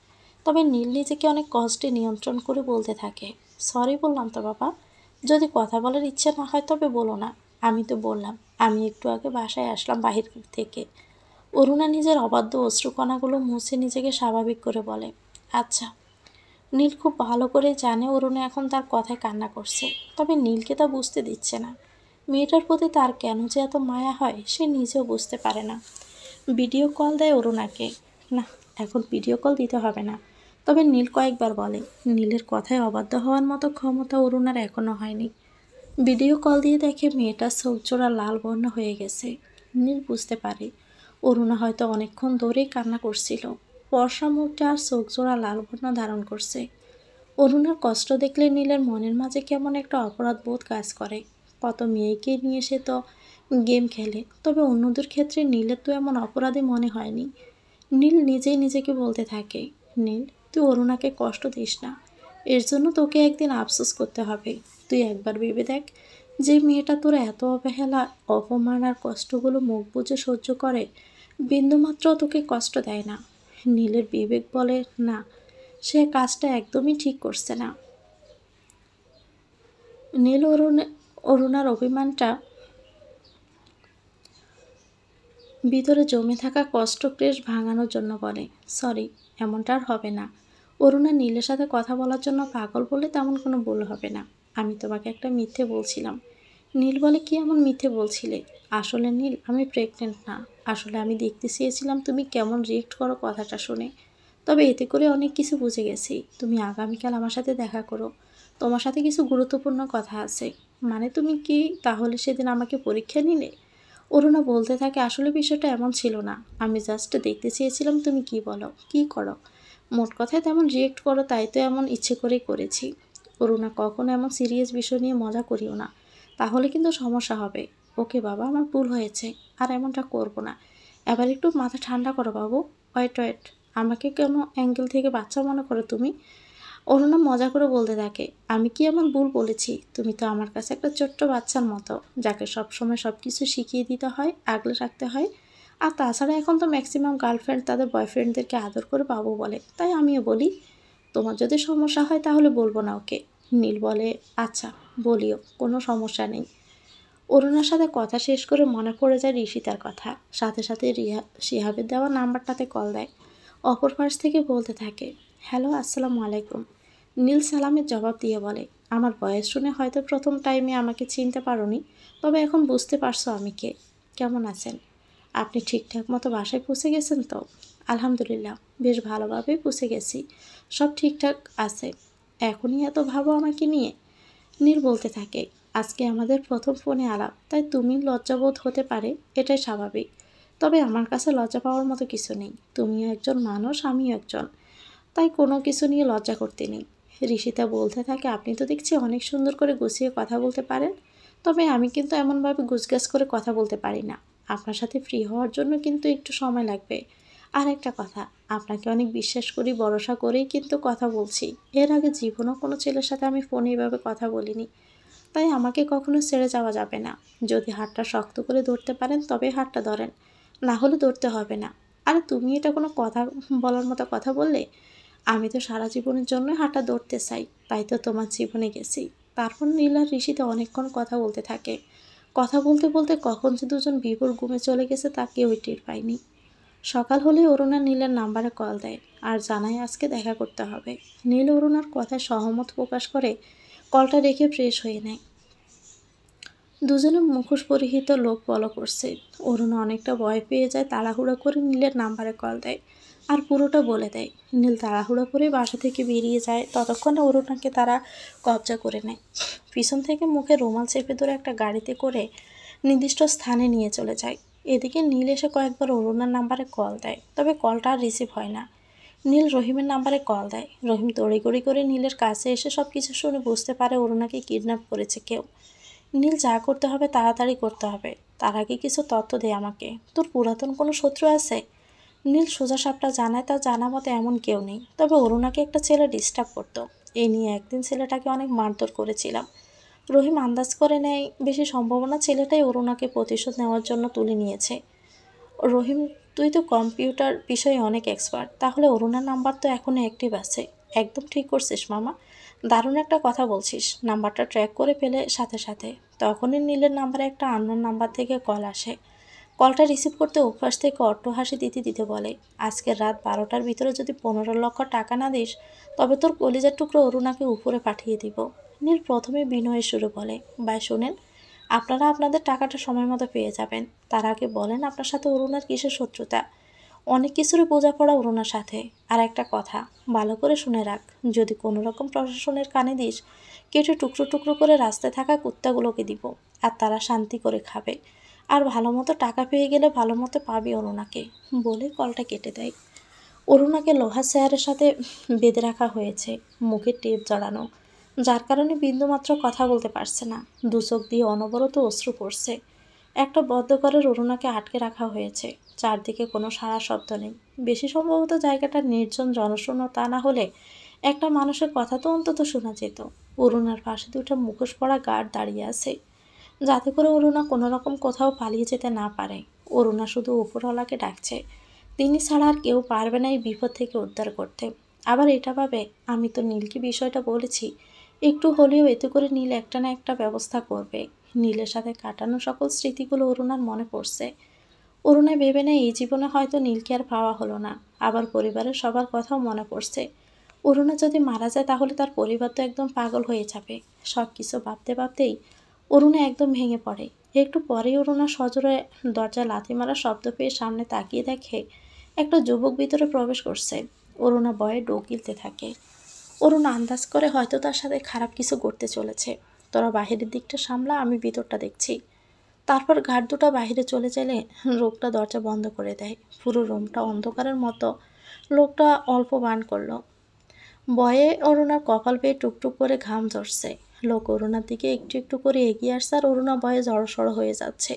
তবে নীল নিজেকে অনেক কষ্টে নিয়ন্ত্রণ করে বলতে থাকে, সরি বললাম তো বাবা, যদি কথা বলার ইচ্ছে না হয় তবে বলো না। আমি তো বললাম আমি একটু আগে বাসায় আসলাম বাহির থেকে। অরুণা নিজের অবাধ্য অশ্রুকণাগুলো মুছে নিজেকে স্বাভাবিক করে বলে, আচ্ছা। নীল খুব ভালো করে জানে অরুণা এখন তার কথায় কান্না করছে, তবে নীলকে তা বুঝতে দিচ্ছে না। মেয়েটার প্রতি তার কেন যে এত মায়া হয় সে নিজেও বুঝতে পারে না। ভিডিও কল দেয় অরুণাকে। না, এখন ভিডিও কল দিতে হবে না। তবে নীল কয়েকবার বলে, নীলের কথায় অবাধ্য হওয়ার মতো ক্ষমতা অরুণার এখনও হয়নি। ভিডিও কল দিয়ে দেখে মেয়েটার চোখ জোড়া লাল বর্ণ হয়ে গেছে। নীল বুঝতে পারে অরুণা হয়তো অনেকক্ষণ ধরেই কান্না করছিল। ফর্সা মুখটা আর চোখ জোড়া লাল বর্ণ ধারণ করছে। অরুণার কষ্ট দেখলে নীলের মনের মাঝে কেমন একটা অপরাধ বোধ কাজ করে। কত মেয়েকে নিয়ে সে তো গেম খেলে, তবে অন্যদের ক্ষেত্রে নীলের তো এমন অপরাধী মনে হয়নি। নীল নিজেই নিজেকে বলতে থাকে, নীল, তুই অরুণাকে কষ্ট দিস না, এর জন্য তোকে একদিন আফসোস করতে হবে। তুই একবার ভেবে দেখ, যে মেয়েটা তোর এত অবহেলা, অপমান আর কষ্টগুলো মুখ বুজে সহ্য করে, বিন্দুমাত্র তোকে কষ্ট দেয় না। নীলের বিবেক বলে না, সে কাজটা একদমই ঠিক করছে না। নীল অরুণার অভিমানটা ভিতরে জমে থাকা কষ্ট ক্লেশ ভাঙানোর জন্য বলে, সরি, এমনটা আর হবে না। অরুণা নীলের সাথে কথা বলার জন্য পাগল বলে তেমন কোনো ভুল হবে না। আমি তোমাকে একটা মিথ্যে বলছিলাম। নীল বলে, কি এমন মিথ্যে বলছিলে? আসলে নীল, আমি প্রেগনেন্ট না। আসলে আমি দেখতে চেয়েছিলাম তুমি কেমন রিয়েক্ট করো কথাটা শুনে। তবে এতে করে অনেক কিছু বুঝে গেছি। তুমি আগামীকাল আমার সাথে দেখা করো, তোমার সাথে কিছু গুরুত্বপূর্ণ কথা আছে। মানে তুমি কি তাহলে সেদিন আমাকে পরীক্ষা নিলে? অরুণা বলতে থাকে, আসলে বিষয়টা এমন ছিল না, আমি জাস্ট দেখতে চেয়েছিলাম তুমি কি বলো, কি করো। মোট কথায় তেমন রিয়েক্ট করো, তাই তো এমন ইচ্ছে করেই করেছি। অরুণা, কখনো এমন সিরিয়াস বিষয় নিয়ে মজা করিও না, তাহলে কিন্তু সমস্যা হবে। ওকে বাবা, আমার ভুল হয়েছে, আর এমনটা করব না। এবার একটু মাথা ঠান্ডা করো বাবু। ওয়েট ওয়েট, আমাকে কেন অ্যাঙ্গেল থেকে বাচ্চা মনে করো তুমি? অরুণা মজা করে বলতে থাকে, আমি কি এমন ভুল বলেছি? তুমি তো আমার কাছে একটা ছোট্ট বাচ্চার মতো, যাকে সবসময় সব কিছু শিখিয়ে দিতে হয়, আগলে রাখতে হয়। আর তাছাড়া এখন তো ম্যাক্সিমাম গার্লফ্রেন্ড তাদের বয়ফ্রেন্ডদেরকে আদর করে বাবু বলে, তাই আমিও বলি। তোমার যদি সমস্যা হয় তাহলে বলবো না ওকে। নীল বলে, আচ্ছা বলিও, কোনো সমস্যা নেই। অরুণার সাথে কথা শেষ করে মনে পড়ে যায় ঋষিতার কথা। সাথে সাথে শিহাবের দেওয়া নাম্বারটাতে কল দেয়। অপর পাশ থেকে বলতে থাকে, হ্যালো আসসালামু আলাইকুম। নীল সালামের জবাব দিয়ে বলে, আমার ভয়েস শুনে হয়তো প্রথম টাইমে আমাকে চিনতে পারোনি, তবে এখন বুঝতে পারছো আমি কে। কেমন আছেন? আপনি ঠিকঠাক মতো বাসায় পৌঁছে গেছেন তো? আলহামদুলিল্লাহ, বেশ ভালোভাবেই পৌঁছে গেছি। সব ঠিকঠাক আছে। এখনই এত ভাবো আমাকে নিয়ে? নীল বলতে থাকে, আজকে আমাদের প্রথম ফোনে আলাপ, তাই তুমি লজ্জাবোধ হতে পারে, এটাই স্বাভাবিক। তবে আমার কাছে লজ্জা পাওয়ার মতো কিছু নেই। তুমিও একজন মানুষ, আমিও একজন, তাই কোনো কিছু নিয়ে লজ্জা করতে নেই। ঋষিতা বলতে থাকে, আপনি তো দেখছি অনেক সুন্দর করে গুছিয়ে কথা বলতে পারেন, তবে আমি কিন্তু এমনভাবে গুছগাছ করে কথা বলতে পারি না। আপনার সাথে ফ্রি হওয়ার জন্য কিন্তু একটু সময় লাগবে। আর একটা কথা, আপনাকে অনেক বিশ্বাস করি, ভরসা করেই কিন্তু কথা বলছি। এর আগে জীবনেও কোনো ছেলের সাথে আমি ফোনে এভাবে কথা বলিনি, তাই আমাকে কখনো ছেড়ে যাওয়া যাবে না। যদি হাতটা শক্ত করে ধরতে পারেন তবে হাতটা ধরেন, না হলে ধরতে হবে না। আরে তুমি এটা কোনো কথা বলার মতো কথা বললে? আমি তো সারা জীবনের জন্য হাঁটা ধরতে চাই, তাই তো তোমার জীবনে গেছি। তারপর নীল আর ঋষিতে অনেকক্ষণ কথা বলতে থাকে। কথা বলতে বলতে কখন যে দুজন বিভোর ঘুমে চলে গেছে তা কেউই টের পায়নি। সকাল হলে অরুণা নীলের নাম্বারে কল দেয় আর জানায় আজকে দেখা করতে হবে। নীল অরুণার কথায় সহমত প্রকাশ করে কলটা রেখে ফ্রেশ হয়ে নেয়। দুজনে মুখোশ পরিহিত লোক ফলো করছে। অরুণা অনেকটা ভয় পেয়ে যায়, তাড়াহুড়ো করে নীলের নাম্বারে কল দেয় আর পুরোটা বলে দেয়। নীল তাড়াহুড়ো করে বাসা থেকে বেরিয়ে যায়। ততক্ষণে অরুণাকে তারা কবজা করে নেয়। পিছন থেকে মুখে রুমাল চেপে ধরে একটা গাড়িতে করে নির্দিষ্ট স্থানে নিয়ে চলে যায়। এদিকে নীল এসে কয়েকবার অরুণার নাম্বারে কল দেয়, তবে কলটা আর রিসিভ হয় না। নীল রহিমের নাম্বারে কল দেয়। রহিম তড়িঘড়ি করে নীলের কাছে এসে সব কিছু শুনে বুঝতে পারে অরুণাকে কিডন্যাপ করেছে কেউ। নীল যা করতে হবে তাড়াতাড়ি করতে হবে, তার আগে কিছু তথ্য দে আমাকে। তোর পুরাতন কোনো শত্রু আছে? নীল সোজা সাপটা জানায় তার জানা মতে এমন কেউ নেই, তবে অরুণাকে একটা ছেলে ডিস্টার্ব করতো। এই নিয়ে একদিন ছেলেটাকে অনেক মারধর করেছিলাম। রহিম আন্দাজ করে নেয় বেশি সম্ভাবনা ছেলেটাই অরুণাকে প্রতিশোধ নেওয়ার জন্য তুলে নিয়েছে। রহিম, তুই তো কম্পিউটার বিষয়ে অনেক এক্সপার্ট, তাহলে অরুণার নাম্বার তো এখনও অ্যাক্টিভ আছে। একদম ঠিক করছিস মামা, দারুণ একটা কথা বলছিস। নাম্বারটা ট্র্যাক করে ফেলে সাথে সাথে তখনই নীলের নাম্বারে একটা আননোন নাম্বার থেকে কল আসে। কলটা রিসিভ করতে অভ্যাস থেকে অট্টহাসি দিতে দিতে বলে, আজকের রাত 12টার ভিতরে যদি 15 লক্ষ টাকা না দিস, তবে তোর কলিজার টুকরো অরুণাকে উপরে পাঠিয়ে দিব। নীল প্রথমে বিনয়ের সুরে বলে, ভাই শোনেন, আপনারা আপনাদের টাকাটা সময় মতো পেয়ে যাবেন। তার আগে বলেন আপনার সাথে অরুণার কিসের শত্রুতা? অনেক কিছুরই বোঝাপড়া অরুণার সাথে। আর একটা কথা ভালো করে শুনে রাখ, যদি কোনো রকম প্রশাসনের কানে দিস, কেটে টুকরো টুকরো করে রাস্তায় থাকা কুত্তাগুলোকে দিব, আর তারা শান্তি করে খাবে। আর ভালো মতো টাকা পেয়ে গেলে ভালো মতো পাবি অরুণাকে। বলে কলটা কেটে দেয়। অরুণাকে লোহার চেয়ারের সাথে বেঁধে রাখা হয়েছে, মুখে টেপ জড়ানো, যার কারণে বিন্দুমাত্র কথা বলতে পারছে না। দু চোখ দিয়ে অনবরত অশ্রু পড়ছে। একটা বদ্ধ ঘরের অরুণাকে আটকে রাখা হয়েছে। চারদিকে কোনো সাড়া শব্দ নেই। বেশি সম্ভবত জায়গাটা নির্জন জনশূন্য, তা না হলে একটা মানুষের কথা তো অন্তত শোনা যেত। অরুণার পাশে দুটো মুখোশ পরা গার্ড দাঁড়িয়ে আছে, যাতে করে অরুণা কোনো রকম কোথাও পালিয়ে যেতে না পারে। অরুণা শুধু উপরওয়ালাকে ডাকছে, তিনি ছাড়া আর কেউ পারবে না এই বিপদ থেকে উদ্ধার করতে। আবার এটা ভাবে, আমি তো নীলকে বিষয়টা বলেছি, একটু হলেও এতে করে নীল একটা না একটা ব্যবস্থা করবে। নীলের সাথে কাটানো সকল স্মৃতিগুলো অরুণার মনে পড়ছে। অরুণা ভেবে নেয় এই জীবনে হয়তো নীলকে আর পাওয়া হলো না। আবার পরিবারের সবার কথাও মনে পড়ছে। অরুণা যদি মারা যায় তাহলে তার পরিবার তো একদম পাগল হয়ে যাবে। সব কিছু ভাবতে ভাবতেই অরুণা একদম ভেঙে পড়ে। একটু পরেই অরুণা সজোরে দরজায় লাথি মারা শব্দ পেয়ে সামনে তাকিয়ে দেখে একটা যুবক ভিতরে প্রবেশ করছে। অরুণা ভয়ে ডোক গিলতে থাকে। অরুণা আন্দাজ করে হয়তো তার সাথে খারাপ কিছু ঘটতে চলেছে। তোরা বাহিরের দিকটা সামলা, আমি ভিতরটা দেখছি। তারপর ঘাট দুটা বাহিরে চলে গেলে লোকটা দরজা বন্ধ করে দেয়। পুরো রুমটা অন্ধকারের মতো। লোকটা অল্প বান করলো। ভয়ে অরুণার কপাল বেয়ে টুকটুক করে ঘাম ঝরছে। লোক অরুণার দিকে একটু একটু করে এগিয়ে আসছে আর অরুণা ভয়ে জড়সড় হয়ে যাচ্ছে।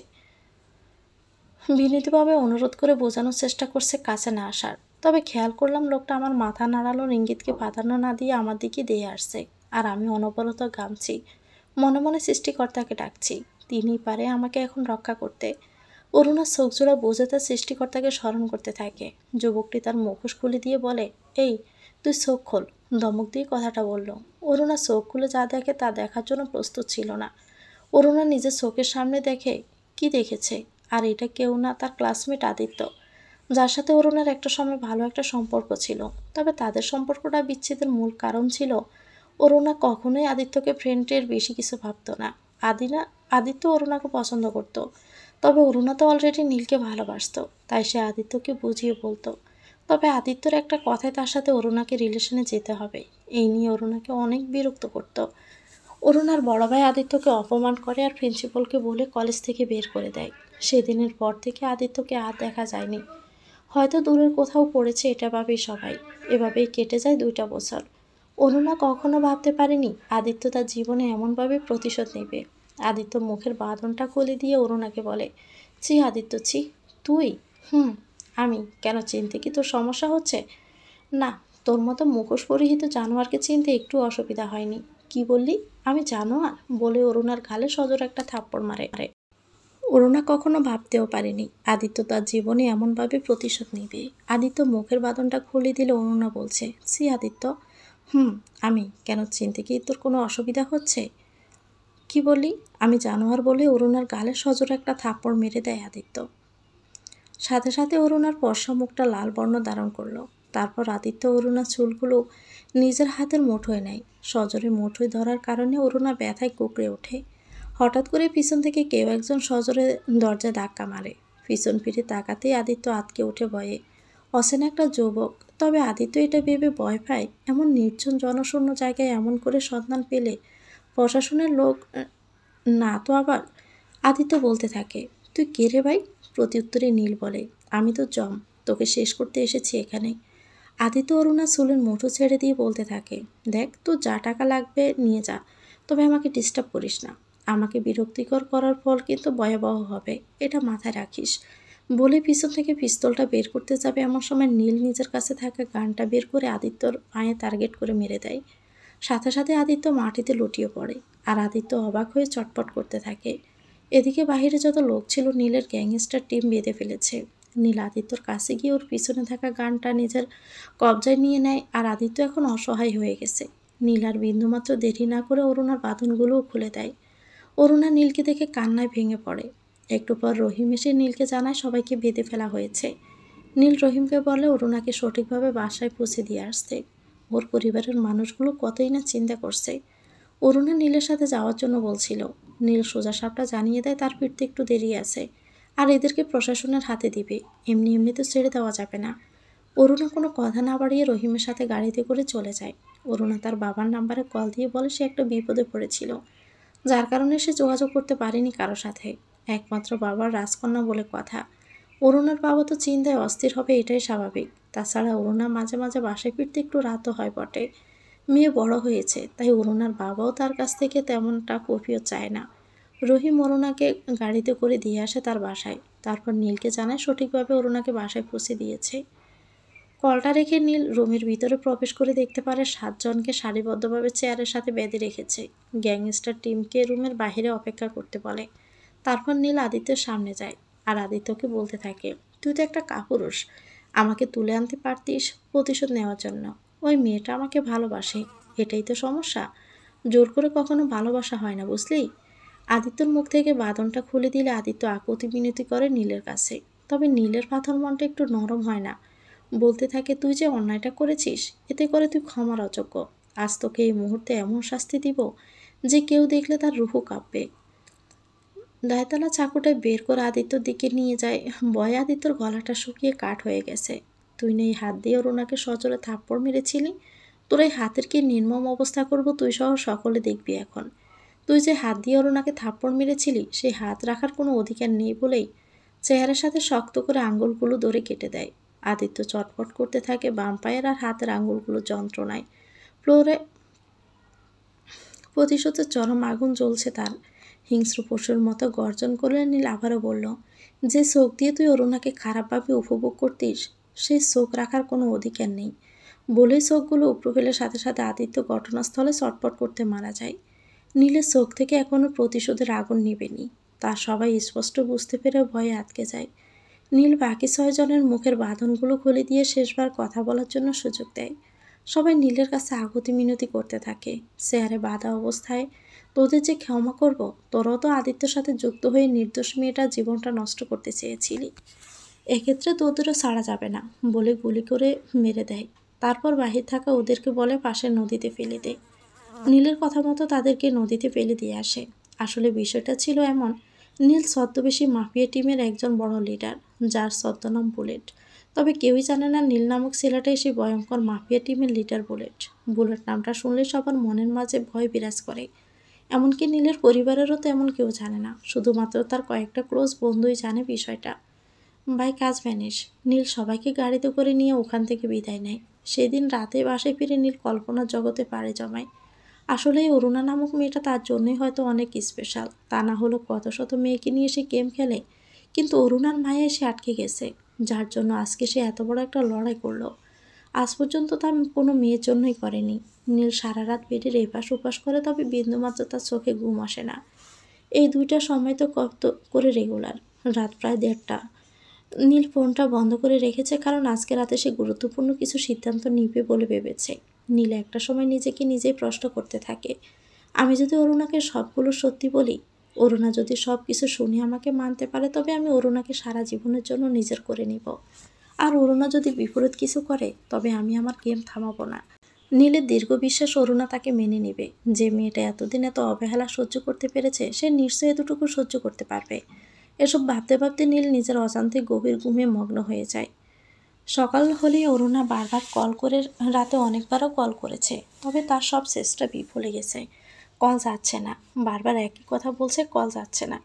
বিনীতভাবে অনুরোধ করে বোঝানোর চেষ্টা করছে কাছে না আসার। তবে খেয়াল করলাম লোকটা আমার মাথা নাড়ানোর ইঙ্গিতকে প্রাধান্য না দিয়ে আমার দিকে দিয়ে আসছে। আর আমি অনবরত ঘামছি, মনে মনে সৃষ্টিকর্তাকে ডাকছি। তিনিই পারে আমাকে এখন রক্ষা করতে। অরুণার চোখজোড়া বুঝে তার সৃষ্টিকর্তাকে স্মরণ করতে থাকে। যুবকটি তার মুখোশ খুলে দিয়ে বলে, এই তুই চোখ খোল। ধমক দিয়ে কথাটা বলল। অরুণা চোখ খুলে যা দেখে তা দেখার জন্য প্রস্তুত ছিল না। অরুণা নিজের চোখের সামনে দেখে কি দেখেছে, আর এটা কেউ না, তার ক্লাসমেট আদিত্য, যার সাথে অরুণার একটা সময় ভালো একটা সম্পর্ক ছিল। তবে তাদের সম্পর্কটা বিচ্ছেদের মূল কারণ ছিল অরুণা কখনোই আদিত্যকে ফ্রেন্ডের বেশি কিছু ভাবত না। আদিত্য অরুণাকে পছন্দ করত, তবে অরুণা তো অলরেডি নীলকে ভালোবাসত, তাই সে আদিত্যকে বুঝিয়ে বলতো। তবে আদিত্যর একটা কথায় তার সাথে অরুণাকে রিলেশনে যেতে হবে, এই নিয়ে অরুণাকে অনেক বিরক্ত করত। অরুণার বড় ভাই আদিত্যকে অপমান করে আর প্রিন্সিপালকে বলে কলেজ থেকে বের করে দেয়। সেদিনের পর থেকে আদিত্যকে আর দেখা যায়নি। হয়তো দূরের কোথাও পড়েছে, এটা ভাবেই সবাই। এভাবেই কেটে যায় 2টা বছর। অরুণা কখনো ভাবতে পারেনি আদিত্য তার জীবনে এমনভাবে প্রতিশোধ নেবে। আদিত্য মুখের বাঁধনটা খুলে দিয়ে অরুণাকে বলে, ছি আদিত্য, ছি। তুই? আমি কেন? চিনতে কি তোর সমস্যা হচ্ছে? না, তোর মতো মুখোশ পরিহিত জানোয়ারকে চিনতে একটু অসুবিধা হয়নি। কি বললি? আমি জানোয়ার? বলে অরুণার গালে সজোর একটা থাপ্পড় মারে। অরুণা কখনো ভাবতেও পারেনি আদিত্য তার জীবনে এমনভাবে প্রতিশোধ নেবে। আদিত্য মুখের বাঁধনটা খুলে দিলে অরুণা বলছে, সি আদিত্য, আমি কেন? চিনতে কি তোর কোনো অসুবিধা হচ্ছে? কি বললি? আমি জানোয়ার? বলে অরুণার গালে সজোর একটা থাপ্পড় মেরে দেয় আদিত্য। সাথে সাথে অরুণার ফর্সা মুখটা লাল বর্ণ ধারণ করলো। তারপর আদিত্য অরুণার চুলগুলো নিজের হাতের মুঠোয় নেয়। সজোরে মুঠোয় ধরার কারণে অরুণা ব্যথায় কুঁকড়ে ওঠে। হঠাৎ করে পিছন থেকে কেউ একজন সজোরে দরজায় ধাক্কা মারে। পিছন ফিরে তাকাতেই আদিত্য আঁতকে ওঠে ভয়ে। অচেনা একটা যুবক। তবে আদিত্য এটা ভেবে ভয় পায়, এমন নির্জন জনশূন্য জায়গায় এমন করে সন্ধান পেলে প্রশাসনের লোক না তো আবার। আদিত্য বলতে থাকে, তুই কে রে ভাই? প্রত্যুত্তরে নীল বলে, আমি তো জম, তোকে শেষ করতে এসেছি এখানে। আদিত্য অরুণা চুলের মুঠো ছেড়ে দিয়ে বলতে থাকে, দেখ তোর যা টাকা লাগবে নিয়ে যা, তবে আমাকে ডিস্টার্ব করিস না। আমাকে বিরক্তিকর করার ফল কিন্তু ভয়াবহ হবে, এটা মাথায় রাখিস। বলে পিছন থেকে পিস্তলটা বের করতে যাবে এমন সময় নীল নিজের কাছে থাকা গানটা বের করে আদিত্যর পায়ে টার্গেট করে মেরে দেয়। সাথে সাথে আদিত্য মাটিতে লুটিয়ে পড়ে, আর আদিত্য অবাক হয়ে চটপট করতে থাকে। এদিকে বাহিরে যত লোক ছিল নীলের গ্যাংস্টার টিম বেঁধে ফেলেছে। নীল আদিত্যর কাছে গিয়ে ওর পিছনে থাকা গানটা নিজের কবজায় নিয়ে নেয়, আর আদিত্য এখন অসহায় হয়ে গেছে। নীল আর বিন্দুমাত্র দেরি না করে অরুণার বাঁধনগুলোও খুলে দেয়। অরুণা নীলকে দেখে কান্নায় ভেঙে পড়ে। একটু পর রহিম এসে নীলকে জানায় সবাইকে বেঁধে ফেলা হয়েছে। নীল রহিমকে বলে অরুণাকে সঠিকভাবে বাসায় পৌঁছে দিয়ে আসতে। ওর পরিবারের মানুষগুলো কতই না চিন্তা করছে। অরুণা নীলের সাথে যাওয়ার জন্য বলছিল। নীল সোজা সাপটা জানিয়ে দেয় তার ফিরতে একটু দেরি আছে, আর এদেরকে প্রশাসনের হাতে দিবে, এমনি এমনি তো ছেড়ে দেওয়া যাবে না। অরুণা কোনো কথা না বাড়িয়ে রহিমের সাথে গাড়িতে করে চলে যায়। অরুণা তার বাবার নাম্বারে কল দিয়ে বলে সে একটা বিপদে পড়েছিল, যার কারণে সে যোগাযোগ করতে পারেনি কারো সাথে, একমাত্র বাবার রাজকন্যা বলে কথা। অরুণার বাবা তো চিন্তায় অস্থির হবে, এটাই স্বাভাবিক। তাছাড়া অরুণা মাঝে মাঝে বাসায় ফিরতে একটু রাতও হয় বটে। মেয়ে বড় হয়েছে, তাই অরুণার বাবাও তার কাছ থেকে তেমনটা কফিও চায় না। রহিম অরুণাকে গাড়িতে করে দিয়ে আসে তার বাসায়। তারপর নীলকে জানায় সঠিকভাবে অরুণাকে বাসায় পৌঁছে দিয়েছে। কলটা রেখে নীল রুমের ভিতরে প্রবেশ করে দেখতে পারে 7 জনকে সারিবদ্ধভাবে চেয়ারের সাথে বেঁধে রেখেছে। গ্যাংস্টার টিমকে রুমের বাইরে অপেক্ষা করতে বলে। তারপর নীল আদিত্যের সামনে যায়, আর আদিত্যকে বলতে থাকে, তুই তো একটা কাপুরুষ, আমাকে তুলে আনতে পারতিস প্রতিশোধ নেওয়ার জন্য। ওই মেয়েটা আমাকে ভালোবাসে, এটাই তো সমস্যা। জোর করে কখনো ভালোবাসা হয় না, বুঝলি? আদিত্যর মুখ থেকে বাঁধনটা খুলে দিলে আদিত্য আকুতি মিনতি করে নীলের কাছে। তবে নীলের পাথর মনটা একটু নরম হয় না। বলতে থাকে, তুই যে অন্যায়টা করেছিস, এতে করে তুই ক্ষমার অযোগ্য। আজ তোকে এই মুহূর্তে এমন শাস্তি দিব যে কেউ দেখলে তার রুহু কাঁপবে। দায়তলা চাকুটায় বের করে আদিত্যর দিকে নিয়ে যায়। ভয়ে আদিত্যর গলাটা শুকিয়ে কাঠ হয়ে গেছে। তুই নেই হাত দিয়ে অরুণাকে সজোরে থাপ্পড় মেরেছিলি, তোর এই হাতের কি নির্মম অবস্থা করব তুই সহ সকলে দেখবি এখন। তুই যে হাত দিয়ে অরুণাকে থাপ্পড় মেরেছিলি, সেই হাত রাখার কোনো অধিকার নেই বলেই চেহারার সাথে শক্ত করে আঙুলগুলো ধরে কেটে দেয়। আদিত্য চটপট করতে থাকে, বাম পায়ের আর হাতের আঙুলগুলো যন্ত্রণায়। ফ্লোরে প্রতিশোধের চরম আগুন জ্বলছে তার। হিংস্র পশুর মতো গর্জন করলে নীল আবারও বলল, যে চোখ দিয়ে তুই অরুণাকে খারাপভাবে উপভোগ করতিস, সে চোখ রাখার কোনো অধিকার নেই। বলেই চোখগুলো উপড়ে ফেলে সাথে সাথে আদিত্য ঘটনাস্থলে চটপট করতে মারা যায়। নীলের চোখ থেকে এখনো প্রতিশোধের আগুন নিবেনি। তা সবাই স্পষ্ট বুঝতে পেরে ভয়ে আটকে যায়। নীল বাকি 6 জনের মুখের বাঁধনগুলো খুলে দিয়ে শেষবার কথা বলার জন্য সুযোগ দেয়। সবাই নীলের কাছে আকুতি মিনতি করতে থাকে, চেয়ারে বাঁধা অবস্থায়, তোদের যে ক্ষমা করব, তোরাও তো আদিত্যর সাথে যুক্ত হয়ে নির্দোষ মেয়েটার জীবনটা নষ্ট করতে চেয়েছিলি। এক্ষেত্রে তোদেরও ছাড়া যাবে না বলে গুলি করে মেরে দেয়। তারপর বাহির থাকা ওদেরকে বলে পাশের নদীতে ফেলে দেয়। নীলের কথা মতো তাদেরকে নদীতে ফেলে দিয়ে আসে। আসলে বিষয়টা ছিল এমন, নীল ছদ্মবেশী মাফিয়া টিমের একজন বড় লিডার, যার ছদ্মনাম বুলেট। তবে কেউই জানে না নীল নামক ছেলেটাই সেই ভয়ঙ্কর মাফিয়া টিমের লিডার বুলেট। বুলেট নামটা শুনলে সবার মনের মাঝে ভয় বিরাজ করে। এমনকি নীলের পরিবারেরও তেমন কেউ জানে না, শুধুমাত্র তার কয়েকটা ক্লোজ বন্ধুই জানে বিষয়টা। বাই কাজ ভ্যানিশ, নীল সবাইকে গাড়িতে করে নিয়ে ওখান থেকে বিদায় নেয়। সেদিন রাতে বাসায় ফিরে নীল কল্পনার জগতে পাড়ি জমায়। আসলে এই অরুণা নামক মেয়েটা তার জন্যই হয়তো অনেক স্পেশাল, তা না হলো কত শত মেয়েকে নিয়ে সে গেম খেলে, কিন্তু অরুণার মায়ায় সে আটকে গেছে, যার জন্য আজকে সে এত বড় একটা লড়াই করলো। আজ পর্যন্ত তা কোনো মেয়ের জন্যই করেনি। নীল সারা রাত বেডের এপাশ ওপাশ করে, তবে বিন্দুমাত্র তার চোখে ঘুম আসে না। এই দুইটা সময় তো কত করে রেগুলার। রাত প্রায় 1:30। নীল ফোনটা বন্ধ করে রেখেছে, কারণ আজকে রাতে সে গুরুত্বপূর্ণ কিছু সিদ্ধান্ত নিবে বলে ভেবেছে। নীল একটা সময় নিজেকে নিজেই প্রশ্ন করতে থাকে, আমি যদি অরুণাকে সবগুলো সত্যি বলি, অরুণা যদি সব কিছু শুনে আমাকে মানতে পারে, তবে আমি অরুণাকে সারা জীবনের জন্য নিজের করে নিব। আর অরুণা যদি বিপরীত কিছু করে, তবে আমি আমার গেম থামাবো না। নীলের দীর্ঘ বিশ্বাস অরুণা তাকে মেনে নেবে। যে মেয়েটা এতদিন এত অবহেলা সহ্য করতে পেরেছে, সে নিশ্চয়ই এতটুকু সহ্য করতে পারবে। এসব ভাবতে ভাবতে নীল নিজের অজান্তে গভীর ঘুমে মগ্ন হয়ে যায়। সকাল হলেই অরুণা বারবার কল করে, রাতে অনেকবারও কল করেছে, তবে তার সব চেষ্টা বিফলে গেছে। কল যাচ্ছে না, বারবার একই কথা বলছে, কল যাচ্ছে না।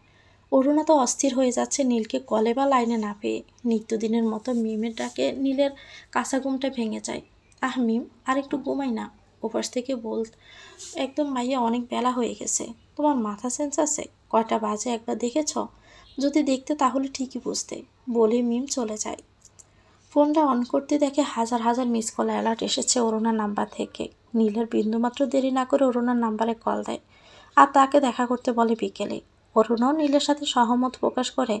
অরুণা তো অস্থির হয়ে যাচ্ছে নীলকে কলে বা লাইনে না পেয়ে। নিত্যদিনের মতো মিমের ডাকে নীলের কাঁচা ঘুমটা ভেঙে যায়। আহ মিম, আর একটু ঘুমাই না। ওপাশ থেকে বল, একদম মাইয়া, অনেক বেলা হয়ে গেছে, তোমার মাথা সেন্স আছে? কয়টা বাজে একবার দেখেছ? যদি দেখতে তাহলে ঠিকই বুঝতে, বলে মিম চলে যায়। ফোনটা অন করতে দেখে হাজার হাজার মিস কল অ্যালার্ট এসেছে অরুণার নাম্বার থেকে। নীলের বিন্দুমাত্র দেরি না করে অরুণার নাম্বারে কল দেয় আর তাকে দেখা করতে বলে বিকেলে। অরুণাও নীলের সাথে সহমত প্রকাশ করে।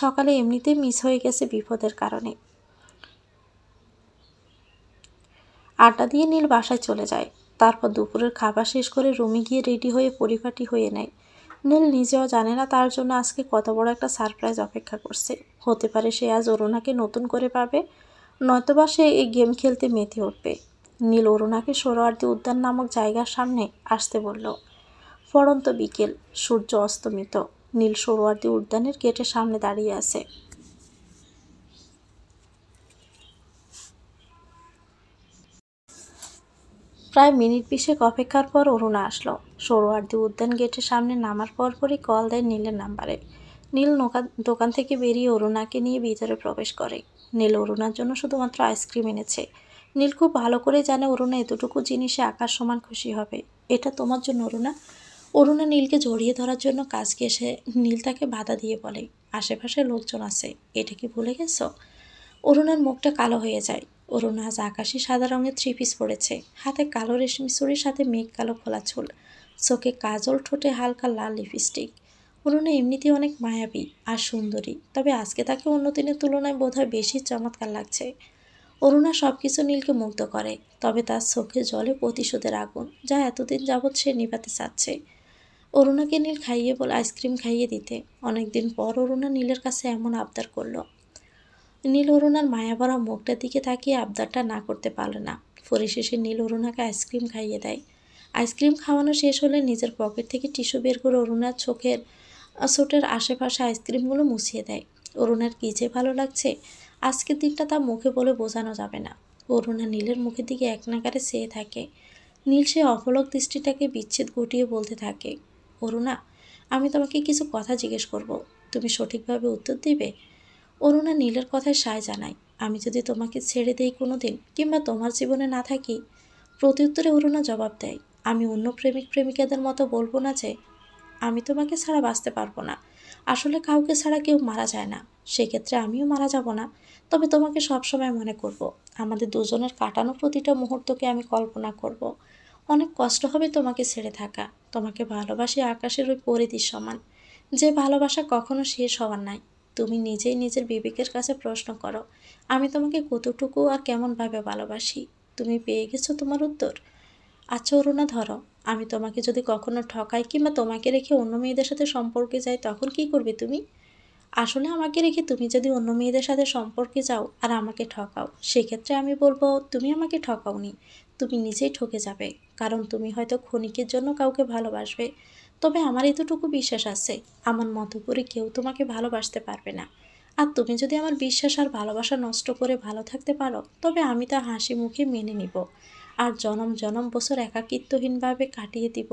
সকালে এমনিতেই মিস হয়ে গেছে বিপদের কারণে। আড্ডা দিয়ে নীল বাসায় চলে যায়। তারপর দুপুরের খাবার শেষ করে রুমে গিয়ে রেডি হয়ে পরিপাটি হয়ে নেয়। নীল নিজেও জানে না তার জন্য আজকে কত বড় একটা সারপ্রাইজ অপেক্ষা করছে। হতে পারে সে আজ অরুণাকে নতুন করে পাবে, নয়তোবা সে এই গেম খেলতে মেতে উঠবে। নীল অরুণাকে সোহরাওয়ার্দী উদ্যান নামক জায়গার সামনে আসতে বলল। পড়ন্ত বিকেল, সূর্য অস্তমিত। নীল সোহরাওয়ার্দী উদ্যানের গেটের সামনে দাঁড়িয়ে আছে। প্রায় মিনিট 20 অপেক্ষার পর অরুণা আসলো। সোহরাওয়ার্দী উদ্যান গেটের সামনে নামার পরপরই কল দেয় নীলের নাম্বারে। নীল দোকান থেকে বেরিয়ে অরুণাকে নিয়ে ভিতরে প্রবেশ করে। নীল অরুণার জন্য শুধুমাত্র আইসক্রিম এনেছে। নীল খুব ভালো করে জানে অরুণা এতটুকু জিনিসে আকাশ সমান খুশি হবে। এটা তোমার জন্য অরুণা। অরুণা নীলকে জড়িয়ে ধরার জন্য কাছকে এসে নীল তাকে বাধা দিয়ে বলে, আশেপাশে লোকজন আছে, এটা কি ভুলে গেছো? অরুণার মুখটা কালো হয়ে যায়। অরুণা আজ আকাশি সাদা রঙের 3 পিস পরেছে, হাতে কালো রেশমি চুড়ির সাথে মেঘ কালো খোলা চুল, চোখে কাজল, ঠোঁটে হালকা লাল লিপস্টিক। অরুণা এমনিতেই অনেক মায়াবী আর সুন্দরী, তবে আজকে তাকে অন্য দিনের তুলনায় বোধহয় বেশি চমৎকার লাগছে। অরুণা সব কিছু নীলকে মুগ্ধ করে, তবে তার চোখে জলে প্রতিশোধের আগুন, যা এতদিন যাবৎ সে নিভাতে চাচ্ছে। অরুণাকে নীল খাইয়ে বলে আইসক্রিম খাইয়ে দিতে। অনেকদিন পর অরুণা নীলের কাছে এমন আবদার করলো। নীল অরুণার মায়াভরা মুখটার দিকে তাকিয়ে আবদারটা না করতে পারল না। পরিশেষে নীল অরুণাকে আইসক্রিম খাইয়ে দেয়। আইসক্রিম খাওয়ানো শেষ হলে নিজের পকেট থেকে টিস্যু বের করে অরুণার ছোটের আশেপাশে আইসক্রিমগুলো মুছিয়ে দেয়। অরুণার কী যে ভালো লাগছে, আজকের দিনটা তার মুখে বলে বোঝানো যাবে না। অরুণা নীলের মুখের দিকে এক নাগারে চেয়ে থাকে। নীল সে অপলক দৃষ্টিটাকে বিচ্ছেদ ঘটিয়ে বলতে থাকে, অরুণা, আমি তোমাকে কিছু কথা জিজ্ঞেস করব, তুমি সঠিকভাবে উত্তর দিবে। অরুণা নীলের কথায় সায় জানায়, আমি যদি তোমাকে ছেড়ে দেই কোনো দিন, কিংবা তোমার জীবনে না থাকি? প্রত্যুত্তরে অরুণা জবাব দেয়, আমি অন্য প্রেমিক প্রেমিকাদের মতো বলবো না যে আমি তোমাকে ছাড়া বাঁচতে পারবো না। আসলে কাউকে ছাড়া কেউ মারা যায় না, সেক্ষেত্রে আমিও মারা যাব না। তবে তোমাকে সবসময় মনে করব। আমাদের দুজনের কাটানো প্রতিটা মুহূর্তকে আমি কল্পনা করব। অনেক কষ্ট হবে তোমাকে ছেড়ে থাকা। তোমাকে ভালোবাসি আকাশের ওই পরিধির সমান, যে ভালোবাসা কখনো শেষ হওয়ার নাই। তুমি নিজেই নিজের বিবেকের কাছে প্রশ্ন করো, আমি তোমাকে কতটুকু আর কেমনভাবে ভালোবাসি। তুমি পেয়ে গেছো তোমার উত্তর। আচ্ছা অরুণা, ধরো আমি তোমাকে যদি কখনো ঠকাই কিংবা তোমাকে রেখে অন্য মেয়েদের সাথে সম্পর্কে যাই, তখন কি করবে তুমি? আসলে আমাকে রেখে তুমি যদি অন্য মেয়েদের সাথে সম্পর্কে যাও আর আমাকে ঠকাও, সেক্ষেত্রে আমি বলবো তুমি আমাকে ঠকাওনি, তুমি নিজেই ঠকে যাবে। কারণ তুমি হয়তো ক্ষণিকের জন্য কাউকে ভালোবাসবে, তবে আমার এতটুকু বিশ্বাস আছে, আমার মতো করে কেউ তোমাকে ভালোবাসতে পারবে না। আর তুমি যদি আমার বিশ্বাস আর ভালোবাসা নষ্ট করে ভালো থাকতে পারো, তবে আমি তা হাসি মুখে মেনে নিব। আর জনম জনম বছর একাকিত্বহীনভাবে কাটিয়ে দিব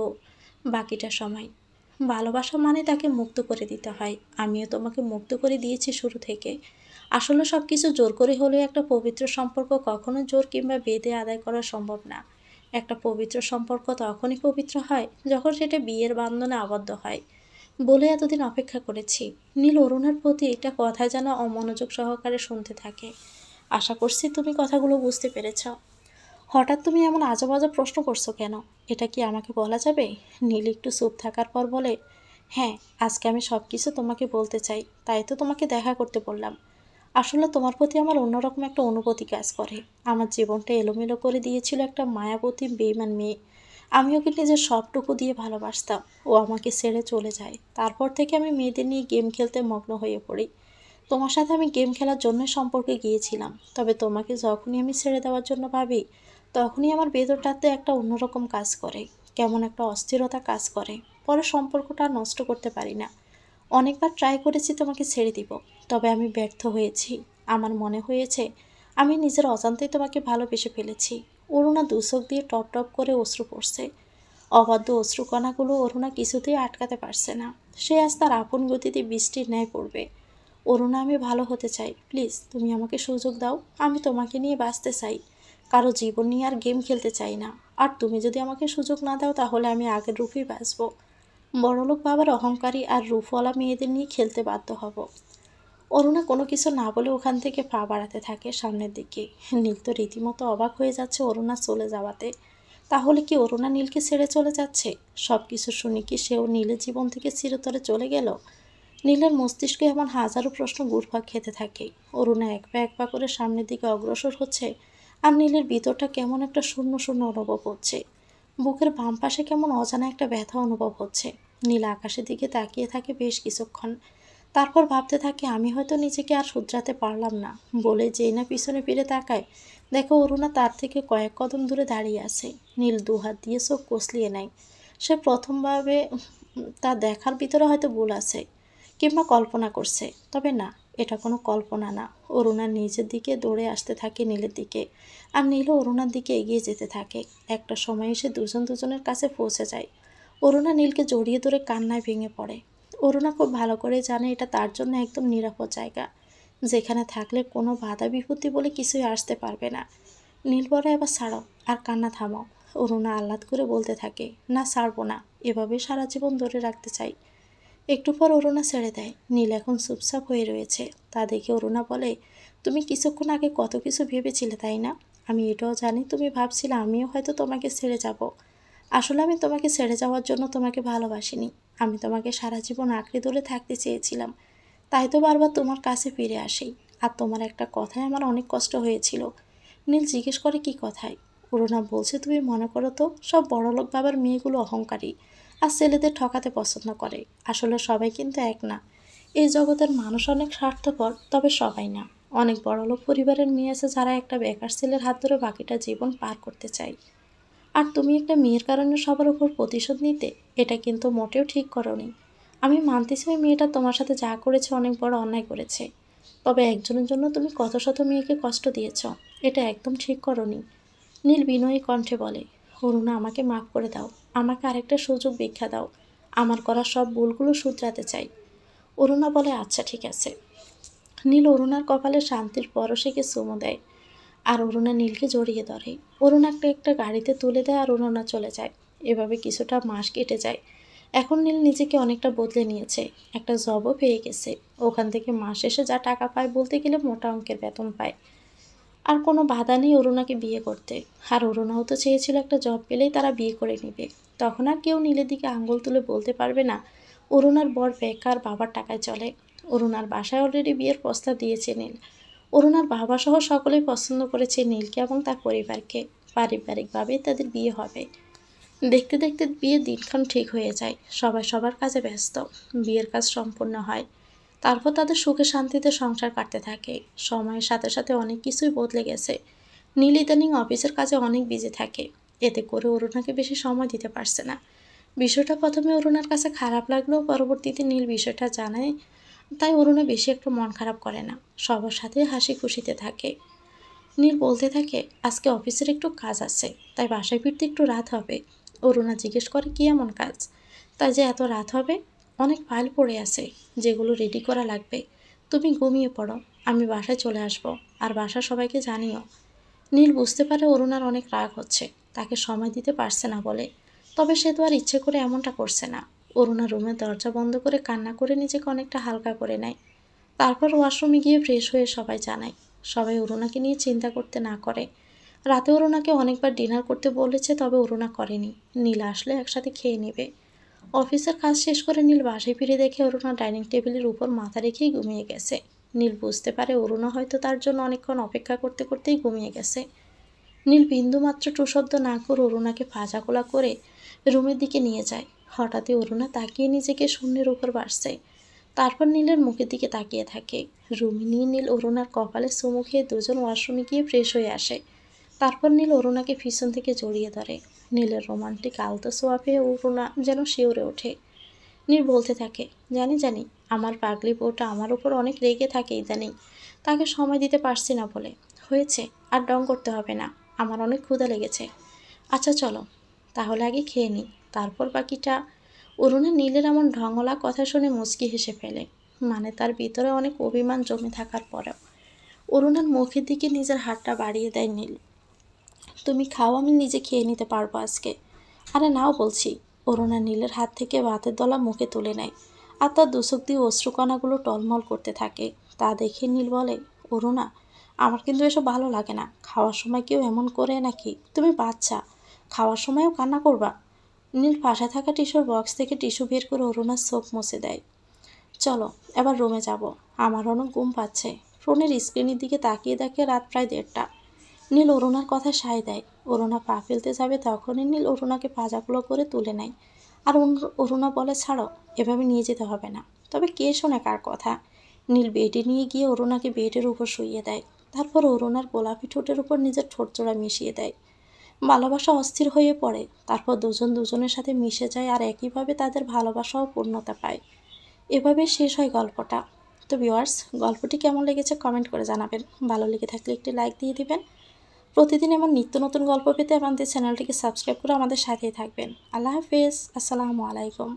বাকিটা সময়। ভালোবাসা মানে তাকে মুক্ত করে দিতে হয়। আমিও তোমাকে মুক্ত করে দিয়েছি শুরু থেকে। আসলে সব কিছু জোর করে হলেও একটা পবিত্র সম্পর্ক কখনো জোর কিংবা বেঁধে আদায় করা সম্ভব না। একটা পবিত্র সম্পর্ক তখনই পবিত্র হয় যখন সেটা বিয়ের বান্ধনে আবদ্ধ হয় বলে এতদিন অপেক্ষা করেছি। নীল অরুণের প্রতি একটা কথা যেন অমনোযোগ সহকারে শুনতে থাকে। আশা করছি তুমি কথাগুলো বুঝতে পেরেছ। হঠাৎ তুমি এমন আজব আজব প্রশ্ন করছো কেন? এটা কি আমাকে বলা যাবে? নীল একটু চুপ থাকার পর বলে, হ্যাঁ, আজকে আমি সব কিছু তোমাকে বলতে চাই, তাই তো তোমাকে দেখা করতে বললাম। আসলে তোমার প্রতি আমার অন্যরকম একটা অনুভূতি কাজ করে। আমার জীবনটা এলোমেলো করে দিয়েছিল একটা মায়াবতী বেইমান মেয়ে। আমি ওকে নিজের সবটুকু দিয়ে ভালোবাসতাম। ও আমাকে ছেড়ে চলে যায়, তারপর থেকে আমি মেয়েদের নিয়ে গেম খেলতে মগ্ন হয়ে পড়ি। তোমার সাথে আমি গেম খেলার জন্য সম্পর্কে গিয়েছিলাম, তবে তোমাকে যখনই আমি ছেড়ে দেওয়ার জন্য ভাবি, তখনই আমার ভেতরটাতে একটা অন্যরকম কাজ করে, কেমন একটা অস্থিরতা কাজ করে। পরে সম্পর্কটা আর নষ্ট করতে পারি না। অনেকবার ট্রাই করেছি তোমাকে ছেড়ে দিব, তবে আমি ব্যর্থ হয়েছি। আমার মনে হয়েছে আমি নিজের অজান্তেই তোমাকে ভালোবেসে ফেলেছি। অরুণা দুচোখ দিয়ে টপ টপ করে অশ্রু পড়ছে। অবাধ্য অশ্রুকণাগুলো অরুণা কিছুতেই আটকাতে পারছে না। সে আজ তার আপন গতিতে বৃষ্টির ন্যায় পড়বে। অরুণা, আমি ভালো হতে চাই, প্লিজ তুমি আমাকে সুযোগ দাও। আমি তোমাকে নিয়ে বাঁচতে চাই, কারো জীবন নিয়ে আর গেম খেলতে চাই না। আর তুমি যদি আমাকে সুযোগ না দাও, তাহলে আমি আগের রূপেই বাঁচবো। বড়লোক বাবার অহংকারী আর রূপওয়ালা মেয়েদের নিয়ে খেলতে বাধ্য হব। অরুণা কোনো কিছু না বলে ওখান থেকে পা বাড়াতে থাকে সামনের দিকে। নীল তো রীতিমতো অবাক হয়ে যাচ্ছে অরুণা চলে যাওয়াতে। তাহলে কি অরুণা নীলকে ছেড়ে চলে যাচ্ছে? সব কিছু শুনে কি সেও নীলের জীবন থেকে চিরতরে চলে গেল? নীলের মস্তিষ্কে এমন হাজারো প্রশ্ন ঘুরপাক খেতে থাকে। অরুণা এক পা এক পা করে সামনের দিকে অগ্রসর হচ্ছে, আর নীলের ভিতরটা কেমন একটা শূন্য শূন্য অনুভব হচ্ছে। বুকের বাম পাশে কেমন অজানা একটা ব্যথা অনুভব হচ্ছে। নীল আকাশের দিকে তাকিয়ে থাকে বেশ কিছুক্ষণ। তারপর ভাবতে থাকে, আমি হয়তো নিজেকে আর শুধরাতে পারলাম না বলে যেই না পিছনে ফিরে তাকায়, দেখো অরুণা তার থেকে কয়েক কদম দূরে দাঁড়িয়ে আছে। নীল দুহাত দিয়ে চোখ কষলিয়ে নেয়। সে প্রথমভাবে তা দেখার ভিতরে হয়তো ভুল আছে কিংবা কল্পনা করছে, তবে না, এটা কোনো কল্পনা না। অরুণা নিজের দিকে দৌড়ে আসতে থাকে নীলের দিকে, আর নীলও অরুণার দিকে এগিয়ে যেতে থাকে। একটা সময় এসে দুজন দুজনের কাছে পৌঁছে যায়। অরুণা নীলকে জড়িয়ে ধরে কান্নায় ভেঙে পড়ে। অরুণা খুব ভালো করে জানে এটা তার জন্য একদম নিরাপদ জায়গা, যেখানে থাকলে কোনো বাধা বিপত্তি বলে কিছুই আসতে পারবে না। নীল বলে, এবার ছাড়ো আর কান্না থামাও। অরুণা আহ্লাদ করে বলতে থাকে, না ছাড়বো না, এভাবে সারা জীবন ধরে রাখতে চাই। একটু পর অরুণা ছেড়ে দেয়। নীল এখন চুপচাপ হয়ে রয়েছে। তা দেখে অরুণা বলে, তুমি কিছুক্ষণ আগে কত কিছু ভেবেছিলে তাই না? আমি এটাও জানি তুমি ভাবছিলে আমিও হয়তো তোমাকে ছেড়ে যাব। আসলে আমি তোমাকে ছেড়ে যাওয়ার জন্য তোমাকে ভালোবাসিনি। আমি তোমাকে সারা জীবন আঁকড়ে ধরে থাকতে চেয়েছিলাম, তাই তো বারবার তোমার কাছে ফিরে আসি। আর তোমার একটা কথায় আমার অনেক কষ্ট হয়েছিল। নীল জিজ্ঞেস করে, কি কথায়? অরুণা বলছে, তুমি মনে করো তো, সব বড়লোক বাবার মেয়েগুলো অহংকারী আর ছেলেদের ঠকাতে পছন্দ করে। আসলে সবাই কিন্তু এক না। এই জগতের মানুষ অনেক স্বার্থপর, তবে সবাই না। অনেক বড়লোক পরিবারের মেয়ে আছে যারা একটা বেকার ছেলের হাত ধরে বাকিটা জীবন পার করতে চায়। আর তুমি একটা মেয়ের কারণে সবার উপর প্রতিশোধ নিতে, এটা কিন্তু মোটেও ঠিক করোনি। আমি মানতেছি ওই মেয়েটা তোমার সাথে যা করেছে অনেক বড় অন্যায় করেছে, তবে একজনের জন্য তুমি কত শত মেয়েকে কষ্ট দিয়েছ, এটা একদম ঠিক করোনি। নীল বিনয়ী কণ্ঠে বলে, অরুণা, আমাকে মাফ করে দাও, আমাকে আরেকটা সুযোগ ভিক্ষা দাও। আমার করা সব ভুলগুলো শুধরাতে চাই। অরুণা বলে, আচ্ছা ঠিক আছে। নীল অরুণার কপালে শান্তির পরশেকে চুমু দেয়, আর অরুণা নীলকে জড়িয়ে ধরে। অরুণাকে একটা গাড়িতে তুলে দেয় আর অরুণা চলে যায়। এভাবে কিছুটা মাস কেটে যায়। এখন নীল নিজেকে অনেকটা বদলে নিয়েছে, একটা জবও পেয়ে গেছে। ওখান থেকে মাস শেষে যা টাকা পায় বলতে গেলে মোটা অঙ্কের বেতন পায়। আর কোনো বাধা নেই অরুণাকে বিয়ে করতে। আর অরুণাও তো চেয়েছিল একটা জব পেলেই তারা বিয়ে করে নেবে। তখন আর কেউ নীলের দিকে আঙুল তুলে বলতে পারবে না অরুণার বর বেকার, বাবার টাকায় চলে। অরুণার বাসায় অলরেডি বিয়ের প্রস্তাব দিয়েছে নীল। অরুণার বাবা সহ সকলেই পছন্দ করেছে নীলকে এবং তার পরিবারকে। পারিবারিকভাবেই তাদের বিয়ে হবে। দেখতে দেখতে বিয়ের দিনক্ষণ ঠিক হয়ে যায়। সবাই সবার কাজে ব্যস্ত। বিয়ের কাজ সম্পূর্ণ হয়। তারপর তাদের সুখে শান্তিতে সংসার কাটতে থাকে। সময়ের সাথে সাথে অনেক কিছুই বদলে গেছে। নীল ইদানিং অফিসের কাজে অনেক বিজি থাকে। এতে করে অরুণাকে বেশি সময় দিতে পারছে না। বিষয়টা প্রথমে অরুণার কাছে খারাপ লাগলেও পরবর্তীতে নীল বিষয়টা জানায়। তাই অরুণা বেশি একটা মন খারাপ করে না। সবার সাথে হাসি খুশিতে থাকে। নীল বলতে থাকে, আজকে অফিসের একটু কাজ আছে, তাই বাসায় ফিরতে একটু রাত হবে। অরুণা জিজ্ঞেস করে, কি এমন কাজ? তাই যে এত রাত হবে? অনেক ফাইল পড়ে আছে, যেগুলো রেডি করা লাগবে। তুমি ঘুমিয়ে পড়ো, আমি বাসায় চলে আসব। আর বাসার সবাইকে জানিও। নীল বুঝতে পারে অরুণার অনেক রাগ হচ্ছে, তাকে সময় দিতে পারছে না বলে। তবে সে তো আর ইচ্ছে করে এমনটা করছে না। অরুণা রুমের দরজা বন্ধ করে কান্না করে নিজেকে অনেকটা হালকা করে নেয়। তারপর ওয়াশরুমে গিয়ে ফ্রেশ হয়ে সবাই জানায়। সবাই অরুণাকে নিয়ে চিন্তা করতে না করে। রাতে অরুণাকে অনেকবার ডিনার করতে বলেছে, তবে অরুণা করেনি। নীল আসলে একসাথে খেয়ে নেবে। অফিসের কাজ শেষ করে নীল বাসায় ফিরে দেখে অরুণা ডাইনিং টেবিলের উপর মাথা রেখেই ঘুমিয়ে গেছে। নীল বুঝতে পারে অরুণা হয়তো তার জন্য অনেকক্ষণ অপেক্ষা করতে করতেই ঘুমিয়ে গেছে। নীল বিন্দুমাত্র টুশব্দ না করে অরুণাকে ভাজাকোলা করে রুমের দিকে নিয়ে যায়। হঠাৎই অরুণা তাকিয়ে নিজেকে শূন্যের উপর বাসছে। তারপর নীলের মুখের দিকে তাকিয়ে থাকে। রুমে নিয়ে নীল অরুণার কপালে চুমু খেয়ে দুজন ওয়াশরুমে গিয়ে ফ্রেশ হয়ে আসে। তারপর নীল অরুণাকে পিছন থেকে জড়িয়ে ধরে। নীলের রোমান্টিক আলতো ছোঁয়া পেয়ে অরুণা যেন শিউরে ওঠে। নীল বলতে থাকে, জানি জানি আমার পাগলি বউটা আমার উপর অনেক রেগে থাকে ইদানিং, তাকে সময় দিতে পারছি না বলে। হয়েছে, আর ডং করতে হবে না, আমার অনেক ক্ষুধা লেগেছে। আচ্ছা চলো, তাহলে আগে খেয়ে নিই, তারপর বাকিটা। অরুণা নীলের এমন ঢঙলা কথা শুনে মুচকি হেসে ফেলে। মানে তার ভিতরে অনেক অভিমান জমে থাকার পরেও। অরুণার মুখের দিকে নিজের হাতটা বাড়িয়ে দেয় নীল। তুমি খাও, আমি নিজে খেয়ে নিতে পারবো আজকে। আরে নাও বলছি। অরুণা নীলের হাত থেকে ভাতের দলা মুখে তুলে নেয়। আর তার দুচোখ দিয়ে অশ্রুকণাগুলো টলমল করতে থাকে। তা দেখে নীল বলে, অরুণা, আমার কিন্তু এসব ভালো লাগে না। খাওয়ার সময় কেউ এমন করে নাকি? তুমি বাচ্চা, খাওয়ার সময়ও কান্না করবা? নীল পাশে থাকা টিস্যুর বক্স থেকে টিস্যু বের করে অরুণার চোখ মুছে দেয়। চলো এবার রুমে যাব, আমার অনেক ঘুম পাচ্ছে। ফোনের স্ক্রিনের দিকে তাকিয়ে দেখে রাত প্রায় 1:30। নীল অরুণার কথা সায় দেয়। অরুণা পা ফেলতে যাবে, তখনই নীল অরুণাকে পাজাগুলো করে তুলে নেয়। আর অরুণা বলে, ছাড়ো, এভাবে নিয়ে যেতে হবে না। তবে কে শোনে কার কথা? নীল বেডে নিয়ে গিয়ে অরুণাকে বেডের উপর শুইয়ে দেয়। তারপর অরুণার গোলাপি ঠোঁটের উপর নিজের ঠোঁটজোড়া মিশিয়ে দেয়। ভালোবাসা অস্থির হয়ে পড়ে। তারপর দুজন দুজনের সাথে মিশে যায়, আর একইভাবে তাদের ভালোবাসাও পূর্ণতা পায়। এভাবে শেষ হয় গল্পটা। তো ভিউয়ার্স, গল্পটি কেমন লেগেছে কমেন্ট করে জানাবেন। ভালো লেগে থাকলে একটি লাইক দিয়ে দিবেন। প্রতিদিন এমন নিত্য নতুন গল্প পেতে আমাদের চ্যানেলটিকে সাবস্ক্রাইব করে আমাদের সাথেই থাকবেন। আল্লাহ হাফেজ, আসসালামু আলাইকুম।